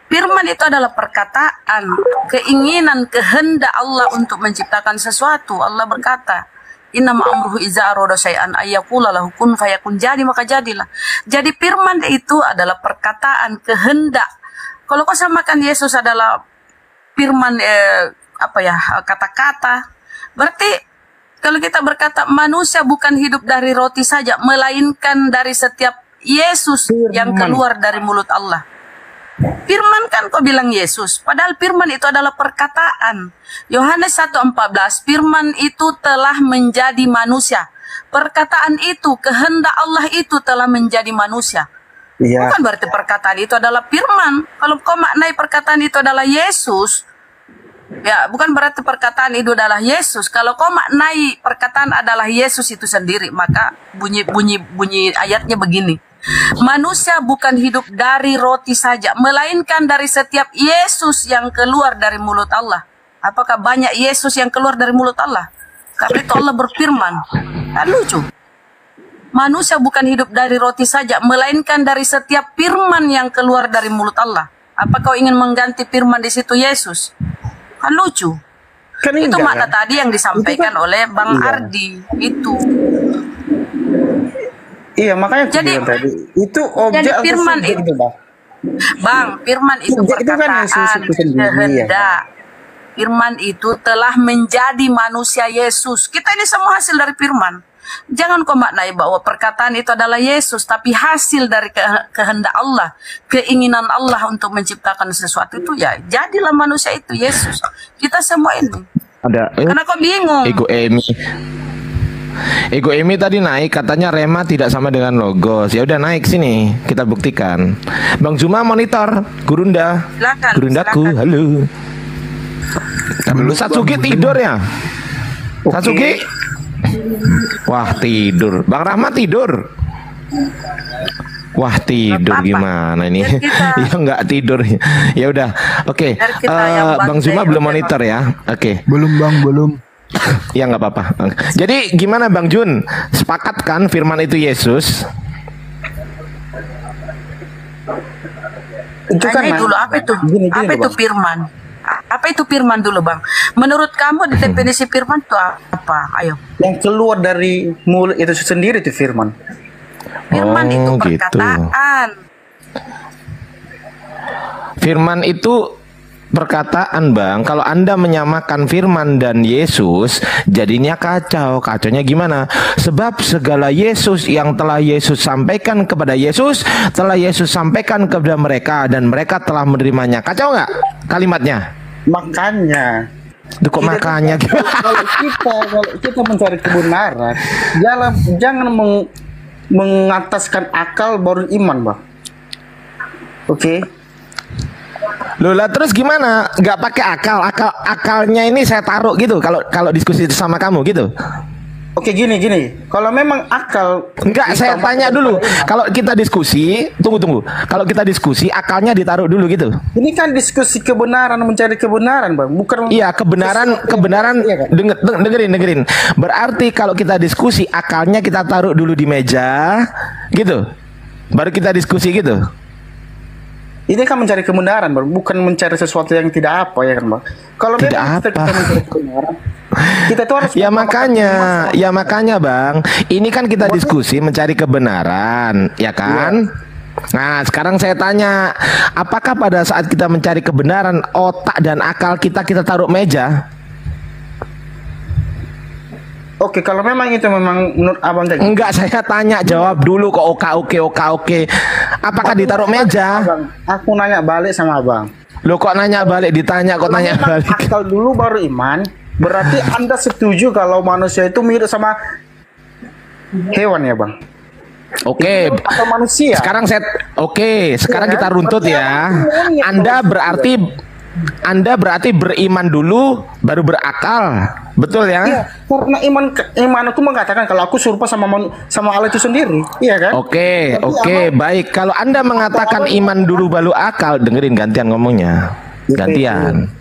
Firman itu adalah perkataan, keinginan, kehendak Allah untuk menciptakan sesuatu. Allah berkata, Innama amruhu iza aroda syai'an ayyakula lahu kun fayakun, jadi maka jadilah. Jadi firman itu adalah perkataan, kehendak. Kalau kau samakan Yesus adalah firman kata-kata, berarti kalau kita berkata manusia bukan hidup dari roti saja, melainkan dari setiap Yesus yang keluar dari mulut Allah. Firman kan kau bilang Yesus, padahal firman itu adalah perkataan. Yohanes 1:14, firman itu telah menjadi manusia. Perkataan itu, kehendak Allah itu telah menjadi manusia. Iya. Bukan berarti perkataan itu adalah firman. Kalau kau maknai perkataan itu adalah Yesus, ya bukan berarti perkataan itu adalah Yesus. Kalau kau maknai perkataan adalah Yesus itu sendiri, maka bunyi ayatnya begini. Manusia bukan hidup dari roti saja, melainkan dari setiap Yesus yang keluar dari mulut Allah. Apakah banyak Yesus yang keluar dari mulut Allah? Karena itu Allah berfirman. Kan lucu. Manusia bukan hidup dari roti saja, melainkan dari setiap firman yang keluar dari mulut Allah. Apa kau ingin mengganti firman di situ Yesus? Kan lucu. Kan Itu enggak, makna kan? tadi yang disampaikan oleh Bang Iya. Ardi. Itu. Iya, makanya aku Jadi- bilang tadi. Itu objek jadi atau firman subjek itu- itu, Bang? Bang, firman itu Subjek itu kan perkataan, Yesus itu sendiri, ya. kehendak. Firman itu telah menjadi manusia Yesus. Kita ini semua hasil dari firman. Jangan kau maknai bahwa perkataan itu adalah Yesus, tapi hasil dari kehendak Allah, keinginan Allah untuk menciptakan sesuatu itu, ya jadilah manusia itu Yesus. Kita semua ini. Ada Karena kau bingung. Ego Emi tadi naik, katanya Rema tidak sama dengan Logos. Ya udah naik sini, kita buktikan. Bang Zuma monitor, Gurunda. Silakan, Gurundaku, silakan. halo. Dulu Satsuki tidur ya? Satsuki? Wah tidur. Bang Rahmat tidur. Wah tidur Nggak apa-apa. gimana ini? Biar kita- Ya nggak tidur. Ya udah, oke. Biar kita yang Bang Zuma bantai, belum oke, monitor ya? Oke. Belum bang, belum. Ya nggak apa-apa. Jadi gimana Bang Jun? Sepakat kan firman itu Yesus? Itu kan Tanya dulu apa itu? Gini, Apa itu Bang. firman? Apa itu firman dulu Bang? Menurut kamu definisi firman itu apa? Ayo. Yang keluar dari mulut itu sendiri itu firman. Firman Oh, itu gitu. perkataan. Firman itu perkataan Bang. Kalau Anda menyamakan firman dan Yesus, jadinya kacau. Kacaunya gimana? Sebab segala Yesus yang telah Yesus sampaikan kepada Yesus, telah Yesus sampaikan kepada mereka dan mereka telah menerimanya. Kacau nggak kalimatnya? Makanya Itu kok Kita- makanya kalau kita mencari kebenaran, jangan mengataskan akal baru iman, Bang. Oke. Loh lah terus gimana? Nggak pakai akalnya ini saya taruh gitu kalau diskusi sama kamu gitu. Oke, gini. Kalau memang akal Enggak, saya tanya dulu. Kalau kita diskusi, tunggu. Kalau kita diskusi, akalnya ditaruh dulu gitu. ini kan diskusi kebenaran, mencari kebenaran, Bang. Bukan Iya, kebenaran. Iya, kan? Dengerin. Berarti kalau kita diskusi, akalnya kita taruh dulu di meja, gitu. Baru kita diskusi gitu. Ini kan mencari kebenaran, Bang. Bukan mencari sesuatu yang tidak apa, ya kan, Bang? Kalau Tidak memang kita apa. mencari kebenaran, kita tuh harus Ya makanya Bang, ini kan kita diskusi mencari kebenaran, ya kan? Nah, sekarang saya tanya, apakah pada saat kita mencari kebenaran, otak dan akal kita taruh meja? Oke, kalau memang itu memang menurut Abang tadi. Enggak, saya tanya, jawab dulu kok oke. Apakah ditaruh meja? Abang, aku nanya balik sama Abang. Lo kok nanya balik, ditanya kok Kalau nanya memang balik. akal dulu baru iman. Berarti Anda setuju kalau manusia itu mirip sama hewan ya, Bang? Oke. Atau manusia? Sekarang kita runtut ya. Memang itu monyet Anda manusia. berarti Anda berarti beriman dulu baru berakal. Betul ya? Iya, karena imanku mengatakan kalau aku serupa sama Allah itu sendiri, iya kan? Oke, baik. Kalau Anda mengatakan iman dulu baru akal, dengerin gantian ngomongnya. Gantian.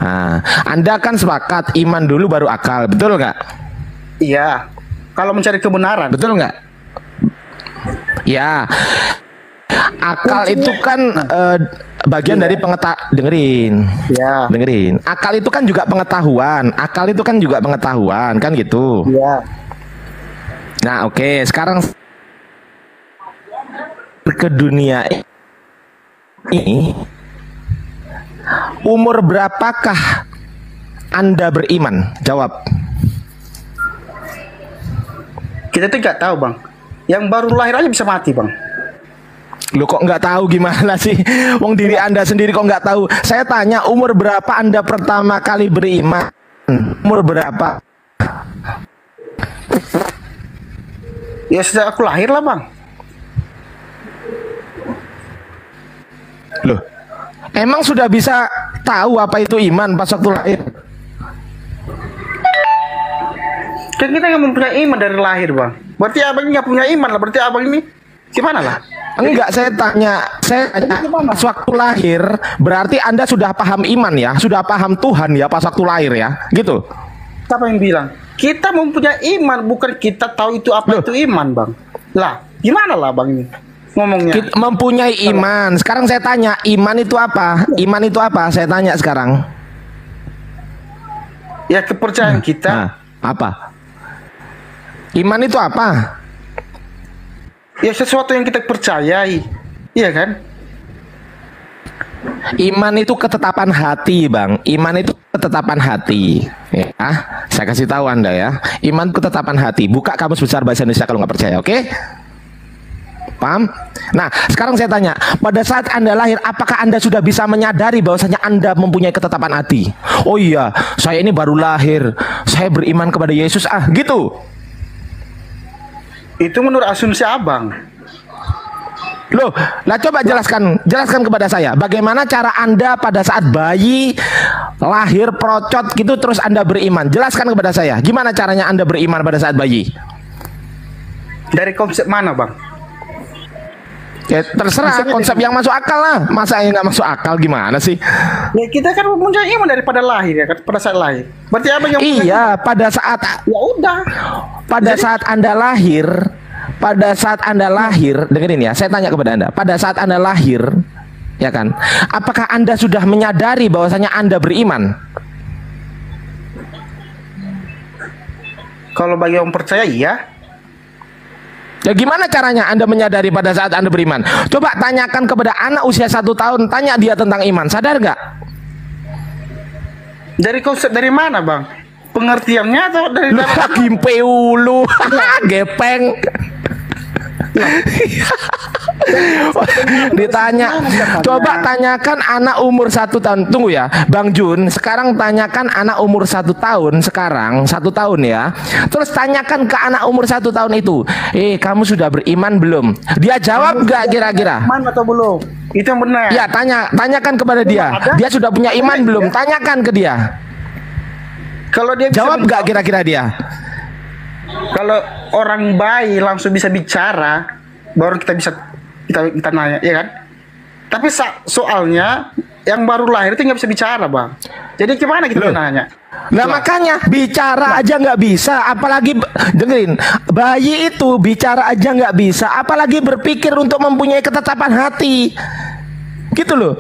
Nah, Anda kan sepakat iman dulu baru akal, betul nggak? Iya. Kalau mencari kebenaran. Betul nggak? Ya. Akal itu kan bagian dari dengerin. Ya. Dengerin. Akal itu kan juga pengetahuan. Akal itu kan juga pengetahuan, kan gitu. Iya. Nah, oke, sekarang ke dunia ini, umur berapakah Anda beriman? Jawab. Kita tuh nggak tahu, Bang. Yang baru lahir aja bisa mati, Bang. Lo kok nggak tahu gimana sih? Wong diri Anda sendiri kok nggak tahu? Saya tanya, umur berapa Anda pertama kali beriman? Umur berapa? Ya sejak aku lahir lah, Bang. Loh, emang sudah bisa tahu apa itu iman pas waktu lahir? Kan kita nggak mempunyai iman dari lahir, Bang. Berarti abang nggak punya iman lah. Berarti abang ini gimana lah? Enggak, saya tanya pas waktu lahir, berarti Anda sudah paham iman ya, sudah paham Tuhan ya pas waktu lahir ya, gitu. Siapa yang bilang? Kita mempunyai iman, bukan kita tahu itu apa itu iman, Bang. Lah, gimana lah, Bang ini ngomongnya? Kita mempunyai iman. Sekarang saya tanya, iman itu apa? Iman itu apa? Saya tanya sekarang. Ya kepercayaan kita. Nah, apa? Iman itu apa? Ya sesuatu yang kita percayai, iya kan? Iman itu ketetapan hati, Bang. Iman itu ketetapan hati. Ya, saya kasih tahu Anda ya. Iman itu ketetapan hati. Buka kamus besar bahasa Indonesia kalau nggak percaya, oke? Paham? Nah, sekarang saya tanya, pada saat Anda lahir, apakah Anda sudah bisa menyadari bahwasanya Anda mempunyai ketetapan hati? Oh iya, saya ini baru lahir, saya beriman kepada Yesus, gitu. Itu menurut asumsi abang. Loh, lah coba jelaskan kepada saya, bagaimana cara Anda pada saat bayi lahir procot gitu terus Anda beriman? Jelaskan kepada saya, gimana caranya Anda beriman pada saat bayi? Dari konsep mana, Bang? Ya terserah, konsep yang masuk akal lah. Masa yang nggak masuk akal gimana sih? Ya kita kan mempunyai iman daripada lahir ya kan, pada saat lahir. Berarti abang yang iya, pada saat ya udah. Saat Anda lahir, dengerin ya, saya tanya kepada Anda, pada saat Anda lahir, ya kan, apakah Anda sudah menyadari bahwasanya Anda beriman? Kalau bagi orang percaya, iya. Ya gimana caranya Anda menyadari pada saat Anda beriman? Coba tanyakan kepada anak usia 1 tahun, tanya dia tentang iman, sadar nggak? Dari konsep dari mana, Bang? Pengertiannya atau dari Gimpe ulu, gepeng. Ditanya, coba tanyakan anak umur 1 tahun. Tunggu ya, Bang Jun. Sekarang tanyakan anak umur 1 tahun. Sekarang 1 tahun ya. Terus tanyakan ke anak umur 1 tahun itu, kamu sudah beriman belum? Dia jawab nggak kira-kira? Iman atau belum? Itu yang benar. Ya, tanyakan kepada dia. Dia sudah punya iman belum? Tanyakan ke dia. Kalau dia jawab nggak kira-kira dia? Kalau orang bayi langsung bisa bicara, baru kita nanya, ya kan? Tapi soalnya yang baru lahir itu nggak bisa bicara, Bang. Jadi gimana kita nanya? Nah makanya bicara aja nggak bisa, apalagi dengerin, bayi itu bicara aja nggak bisa, apalagi berpikir untuk mempunyai ketetapan hati, gitu loh.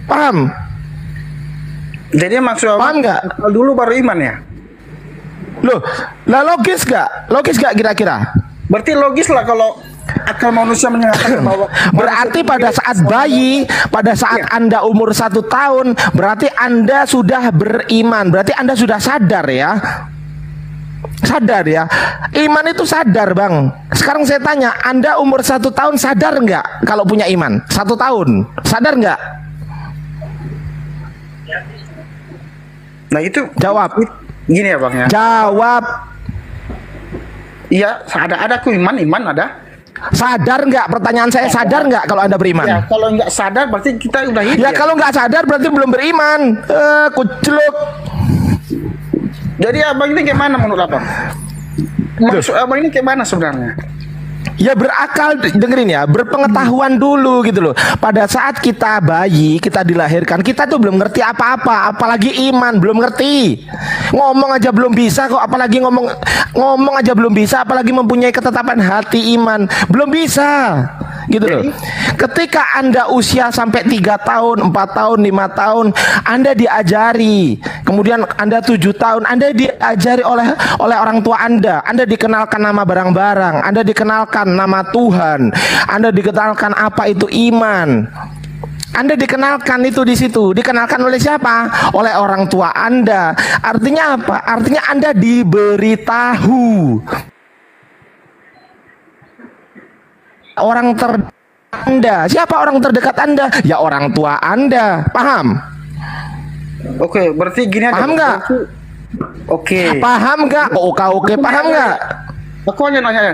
Paham? Jadi maksudnya paham nggak? Dulu baru iman ya? Loh, lah logis gak? Logis gak kira-kira? Berarti logis lah kalau akal manusia menyatakan bahwa berarti pada saat bayi, pada saat Anda umur 1 tahun, berarti Anda sudah beriman, berarti Anda sudah sadar ya. Sadar ya. Iman itu sadar, Bang. Sekarang saya tanya, Anda umur 1 tahun sadar nggak kalau punya iman? 1 tahun, sadar nggak? Nah itu jawab. Gini ya, Bang ya. Jawab. Iya, ada aku iman ada. Sadar nggak? Pertanyaan saya, sadar nggak kalau Anda beriman? Ya, kalau nggak sadar berarti kita udah hidup. Ya kalau nggak sadar berarti belum beriman. Kuceluk. Jadi abang ini gimana menurut abang? Maksud abang ini gimana sebenarnya? Ya berakal, dengerin ya, berpengetahuan dulu gitu loh. Pada saat kita bayi, kita dilahirkan, kita tuh belum ngerti apa-apa, apalagi iman, belum ngerti. Ngomong aja belum bisa kok, apalagi ngomong aja belum bisa, apalagi mempunyai ketetapan hati iman, belum bisa. Gitu loh. Ketika Anda usia sampai 3 tahun, 4 tahun, 5 tahun, Anda diajari. Kemudian Anda 7 tahun, Anda diajari oleh orang tua Anda. Anda dikenalkan nama barang-barang, Anda dikenalkan nama Tuhan, Anda dikenalkan apa itu iman. Anda dikenalkan itu di situ. Dikenalkan oleh siapa? Oleh orang tua Anda. Artinya apa? Artinya Anda diberitahu. Orang terdekat Anda. Siapa orang terdekat Anda? Ya orang tua Anda. Paham? Oke, berarti gini aja. Paham nggak? Oke. Paham nggak? Oke, paham nggak? Aku hanya nanya ya.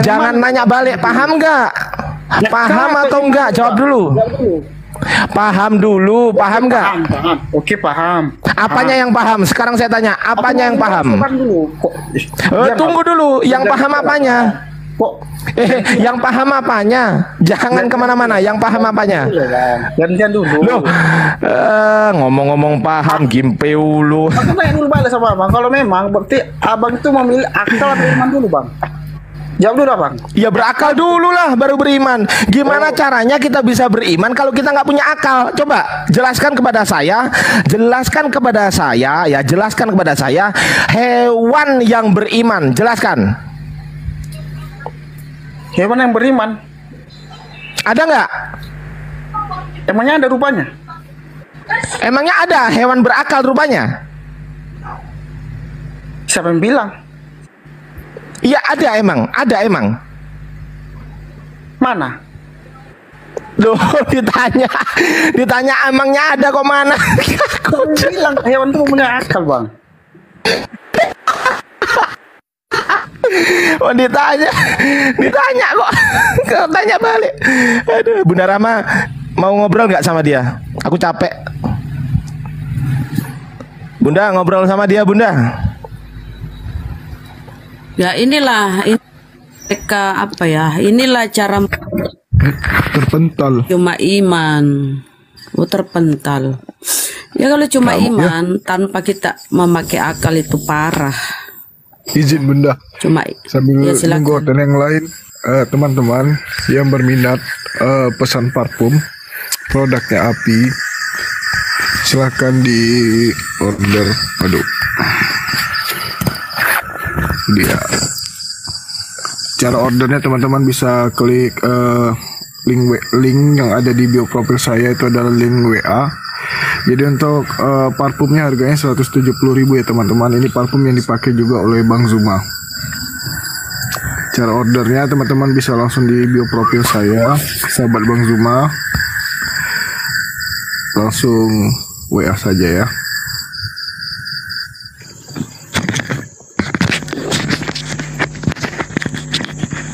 Jangan nanya balik. Paham nggak? Paham atau enggak? Jawab dulu. Paham dulu. Paham nggak? Paham. Oke, paham. Apanya yang paham? Sekarang saya tanya. Apanya yang paham? Tunggu dulu. Yang paham apanya? Yang paham apanya? Jangan kemana-mana. Yang paham apanya? Gantian dulu. Loh, ngomong-ngomong paham, gimpeu lu. Aku tanya dulu balik sama abang. Kalau memang berarti abang itu memilih akal atau iman dulu, bang? Jawab dulu, abang. Ya berakal dulu lah, baru beriman. Gimana caranya kita bisa beriman kalau kita nggak punya akal? Coba jelaskan kepada saya. Jelaskan kepada saya. Ya, jelaskan kepada saya. Hewan yang beriman. Jelaskan. Hewan yang beriman Ada nggak? emangnya ada rupanya? Emangnya ada hewan berakal rupanya? Siapa yang bilang? Iya ada emang. Mana? Loh, ditanya emangnya ada kok mana? Kau bilang hewan itu punya akal, bang. Oh ditanya kok. Kau tanya balik. Aduh, Bunda Rama mau ngobrol nggak sama dia? Aku capek. Bunda ngobrol sama dia, Bunda. Ya inilah mereka apa ya? Inilah cara Terpental. cuma iman. Terpental. Ya kalau cuma iman tanpa kita memakai akal itu parah. Izin Bunda. Cuma Sambil ya silakan. nunggu dan yang lain, teman-teman yang berminat pesan parfum produknya Api, silahkan di order. Aduh, dia cara ordernya teman-teman bisa klik link yang ada di bio profil saya, itu adalah link WA. Jadi untuk parfumnya harganya 170.000 ya teman-teman. Ini parfum yang dipakai juga oleh Bang Zuma. Cara ordernya teman-teman bisa langsung di bio profil saya, sahabat Bang Zuma. Langsung WA saja ya.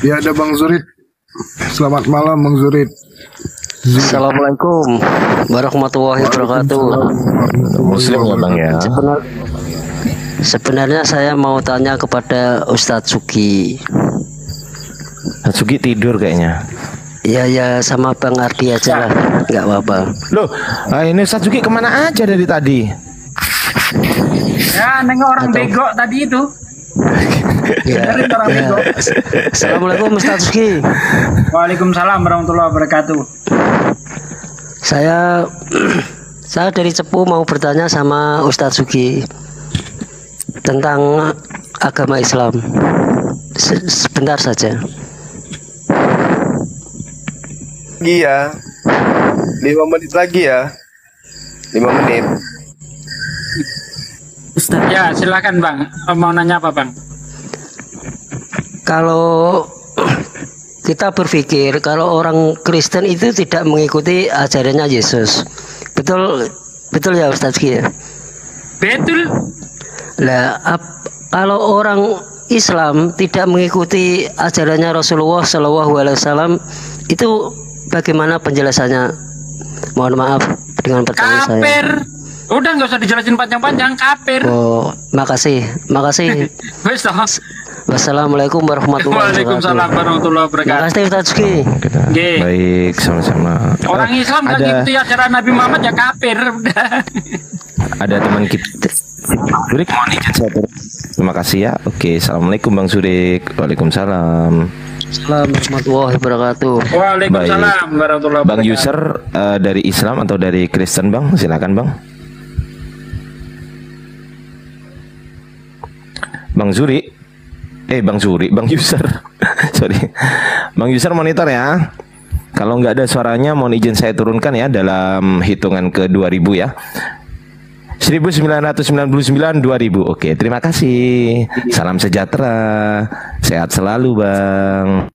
Ya ada Bang Zurid. Selamat malam Bang Zurid. Assalamualaikum warahmatullahi wabarakatuh. Muslim ya Bang ya. Sebenarnya saya mau tanya kepada Ustadz Sugi. Ustadz Sugi tidur kayaknya. Ya sama Bang Ardi aja lah, nggak apa-apa. Loh, ini Ustadz Sugi kemana aja dari tadi? Ya, nengok orang bego tadi itu. Ya. Assalamualaikum Ustadz Sugi. Waalaikumsalam warahmatullahi wabarakatuh. Saya dari Cepu mau bertanya sama Ustadz Sugi tentang agama Islam. Sebentar saja. Iya. 5 menit lagi ya. 5 menit. Ustaz. Ya, silakan Bang. Mau nanya apa, Bang? Kalau kita berpikir kalau orang Kristen itu tidak mengikuti ajarannya Yesus, betul ya Ustadz Ki ya? Betul. Lah, kalau orang Islam tidak mengikuti ajarannya Rasulullah Shallallahu Alaihi Wasallam, itu bagaimana penjelasannya? Mohon maaf dengan pertanyaan saya. Kafir. Udah nggak usah dijelasin panjang-panjang, kafir. Oh, makasih. Wes toh. Wassalamualaikum warahmatullahi wabarakatuh. Waalaikumsalam warahmatullahi wabarakatuh. Makasih Ustaz Zuki. Nggih. Baik, sama-sama. Orang Islam nggak ngikuti ajaran Nabi Muhammad ya kafir. Udah. Ada teman kita Surik, terima kasih ya. Oke, assalamualaikum Bang Surik. Waalaikumsalam. Assalamualaikum warahmatullahi wabarakatuh. Waalaikumsalam warahmatullahi wabarakatuh. Bang user dari Islam atau dari Kristen Bang? Silakan Bang. Bang Zuri. Bang Zuri, Bang user. Sorry. Bang user monitor ya. Kalau nggak ada suaranya mohon izin saya turunkan ya dalam hitungan ke 2000 ya. 1999 2000. Oke, terima kasih. Salam sejahtera. Sehat selalu, Bang.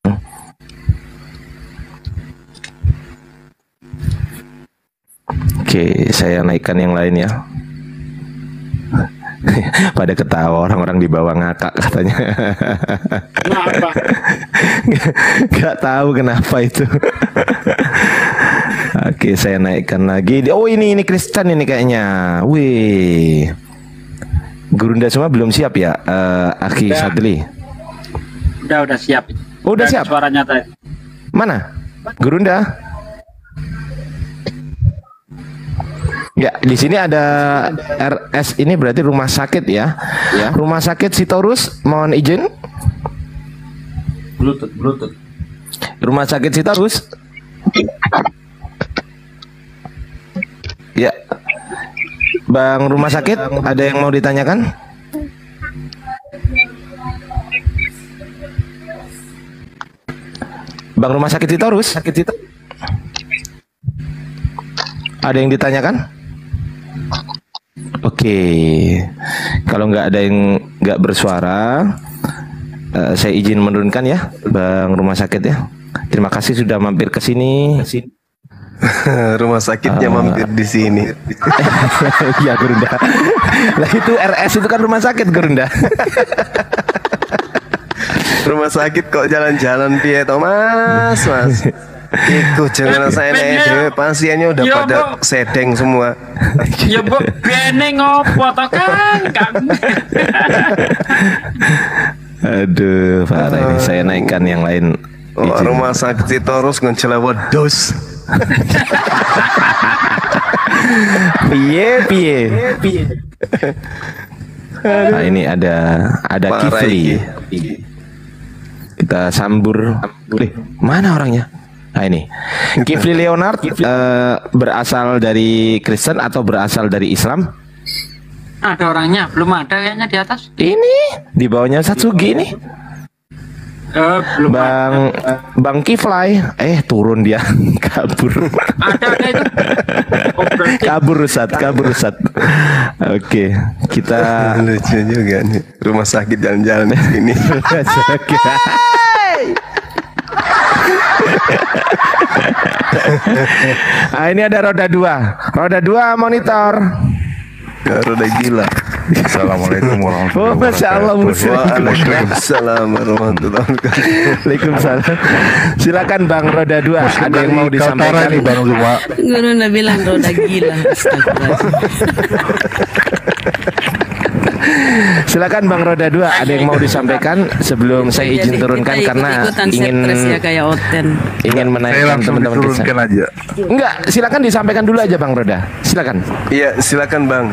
Oke, saya naikkan yang lain ya. Pada ketawa orang-orang di bawah ngakak katanya. Kenapa? Gak tahu kenapa itu. Oke, saya naikkan lagi. Oh, ini Kristen ini kayaknya. Wih. Gurunda semua belum siap ya, Aki Sadli? Udah siap. Oh, udah siap. Suaranya tadi. Mana? Gurunda? Ya, di sini ada RS, ini berarti rumah sakit ya. Rumah sakit Sitorus, mohon izin. Bluetooth. Rumah sakit Sitorus. Ya. Bang rumah sakit, ada yang mau ditanyakan? Bang rumah sakit Sitorus? Ada yang ditanyakan? Oke, kalau nggak ada yang nggak bersuara, saya izin menurunkan ya, Bang rumah sakit ya. Terima kasih sudah mampir ke sini. Rumah sakitnya mampir di sini. Iya Gurunda. Lah itu RS itu kan rumah sakit Gurunda. Rumah sakit kok jalan-jalan piye toh Mas? Iku jangan saya dewe pasiennya udah pada sedeng semua. Ya bu, bene ngopo to Kang? Aduh, parah ini saya naikkan yang lain. Rumah sakit terus ngecelewet dos. Piye. Nah, ini ada Kifli. Kita sambur. Mana orangnya? Nah ini Kifli Leonard berasal dari Kristen atau berasal dari Islam? Ada orangnya, belum ada kayaknya di atas. Ini di bawahnya Satsugi nih. Belum Bang Kiflay, turun dia kabur. Ada itu. Kabur Ustaz. Oke, kita lucu juga nih. Rumah sakit jalan-jalan di sini. Ini ada roda 2. Roda 2 monitor. Roda gila. Assalamualaikum warahmatullahi wabarakatuh. Masya Allah. Waalaikumsalam warahmatullahi wabarakatuh. Waalaikumsalam. Silakan Bang roda 2. Ada yang mau disampaikan nih Bang Zuma? Guru udah bilang roda gila. Silakan Bang roda 2. Ada yang mau disampaikan sebelum saya izin turunkan karena ingin ya kayak Oten. Ingin menaikkan teman-teman kita. Aja. Enggak, silakan disampaikan dulu aja Bang Roda. Silakan. Iya, silakan Bang.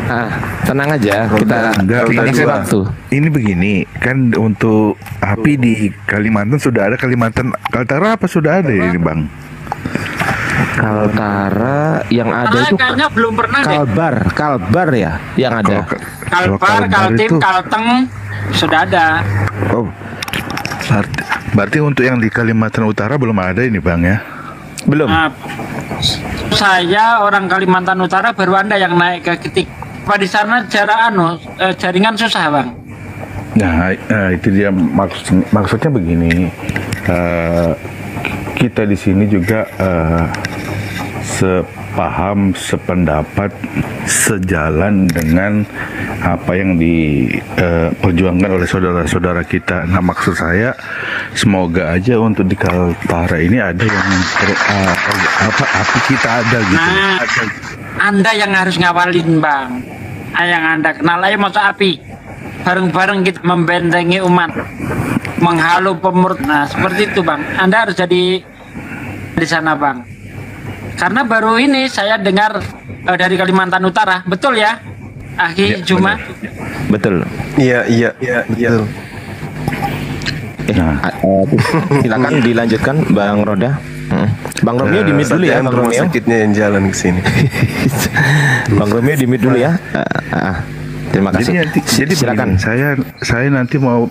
Tenang aja, kita kasih waktu. Ini begini, kan untuk api di Kalimantan sudah ada, Kalimantan Kaltara apa sudah ada ini Bang? Kaltara yang ada itu kayaknya belum pernah Kalbar ya yang ada. Kalbar, Kaltim, Kalteng sudah ada. Oh, berarti untuk yang di Kalimantan Utara belum ada ini Bang ya? Belum. Saya orang Kalimantan Utara, baru Anda yang naik ke ketik. Pak di sana jaringan susah Bang. Nah, itu dia maksudnya begini. Kita di sini juga sepaham, sependapat, sejalan dengan apa yang diperjuangkan oleh saudara-saudara kita. Nah, maksud saya semoga aja untuk di Kaltara ini ada yang api kita ada gitu. Nah, Anda yang harus ngawalin, Bang. Yang Anda kenal aja masa api. Bareng-bareng kita membentengi umat, menghalau pemurut. Nah, seperti itu, Bang. Anda harus jadi di sana, Bang. Karena baru ini saya dengar dari Kalimantan Utara, betul ya, Akhi Juma? Betul. Iya. Betul. Silakan dilanjutkan, Bang Roda. Bang Romeo di mute dulu ya, Bang Romeo. Sakitnya yang jalan ke sini. Bang Romeo di mute dulu ya. Terima kasih. Jadi silakan. Begini, saya nanti mau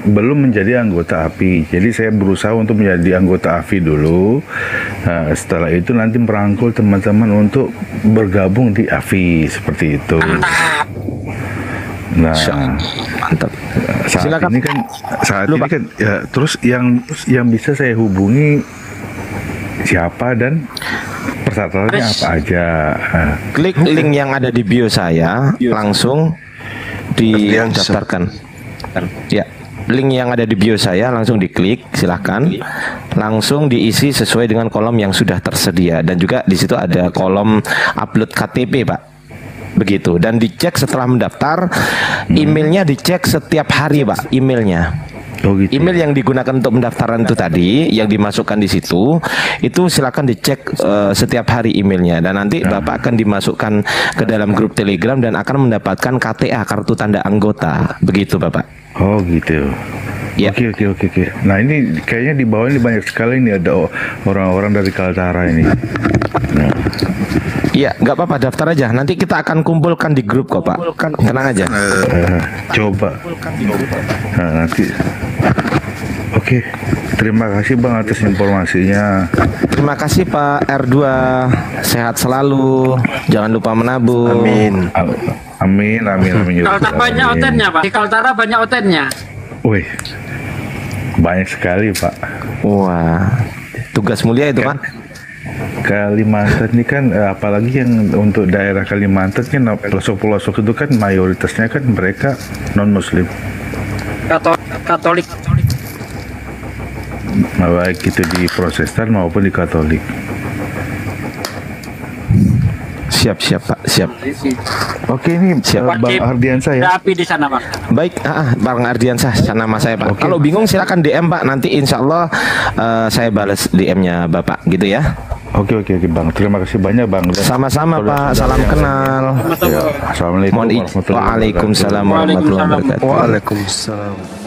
belum menjadi anggota API. Jadi saya berusaha untuk menjadi anggota API dulu. Nah, setelah itu nanti merangkul teman-teman untuk bergabung di API seperti itu. Nah, mantap. Saat ini kan ya, terus yang bisa saya hubungi siapa dan persyaratannya apa aja. Klik link yang ada di bio saya, langsung didaftarkan. Ya, link yang ada di bio saya langsung diklik, silahkan. Langsung diisi sesuai dengan kolom yang sudah tersedia, dan juga di situ ada kolom upload KTP, Pak. Begitu, dan dicek setelah mendaftar, emailnya dicek setiap hari, Pak, emailnya. Oh, gitu. Email yang digunakan untuk pendaftaran itu tadi, yang dimasukkan di situ, itu silakan dicek setiap hari emailnya, dan nanti Bapak akan dimasukkan ke dalam grup Telegram dan akan mendapatkan KTA, kartu tanda anggota, begitu Bapak. Oh gitu. Ya. Oke. Nah ini kayaknya di bawah ini banyak sekali nih, ada orang-orang dari Kaltara ini. Nah. Iya, nggak apa-apa, daftar aja. Nanti kita akan kumpulkan di grup kok, Pak. Tenang aja. Coba. Nah, nanti. Oke, terima kasih Bang atas informasinya. Terima kasih Pak R2. Sehat selalu. Jangan lupa menabung. Amin. Kaltara banyak hotelnya, Pak. Di Kaltara banyak hotelnya. Wih, banyak sekali, Pak. Wah, tugas mulia itu, Pak. Kalimantan ini kan apalagi yang untuk daerah Kalimantan kan pelosok-pelosok itu kan mayoritasnya kan mereka non-muslim. Katolik. Baik itu di Protestan maupun di Katolik. Siap Pak, siap. Oke, ini Bang Ardiansyah ya. Api di sana, Pak. Baik, Bang Ardiansyah, nama saya Pak. Kalau bingung silakan DM Pak, nanti insya Allah saya balas DM-nya Bapak, gitu ya. Oke Bang, terima kasih banyak Bang. Sama-sama Pak, salam kenal. Ya, assalamualaikum warahmatullahi wabarakatuh. Waalaikumsalam warahmatullahi wabarakatuh. Waalaikumsalam.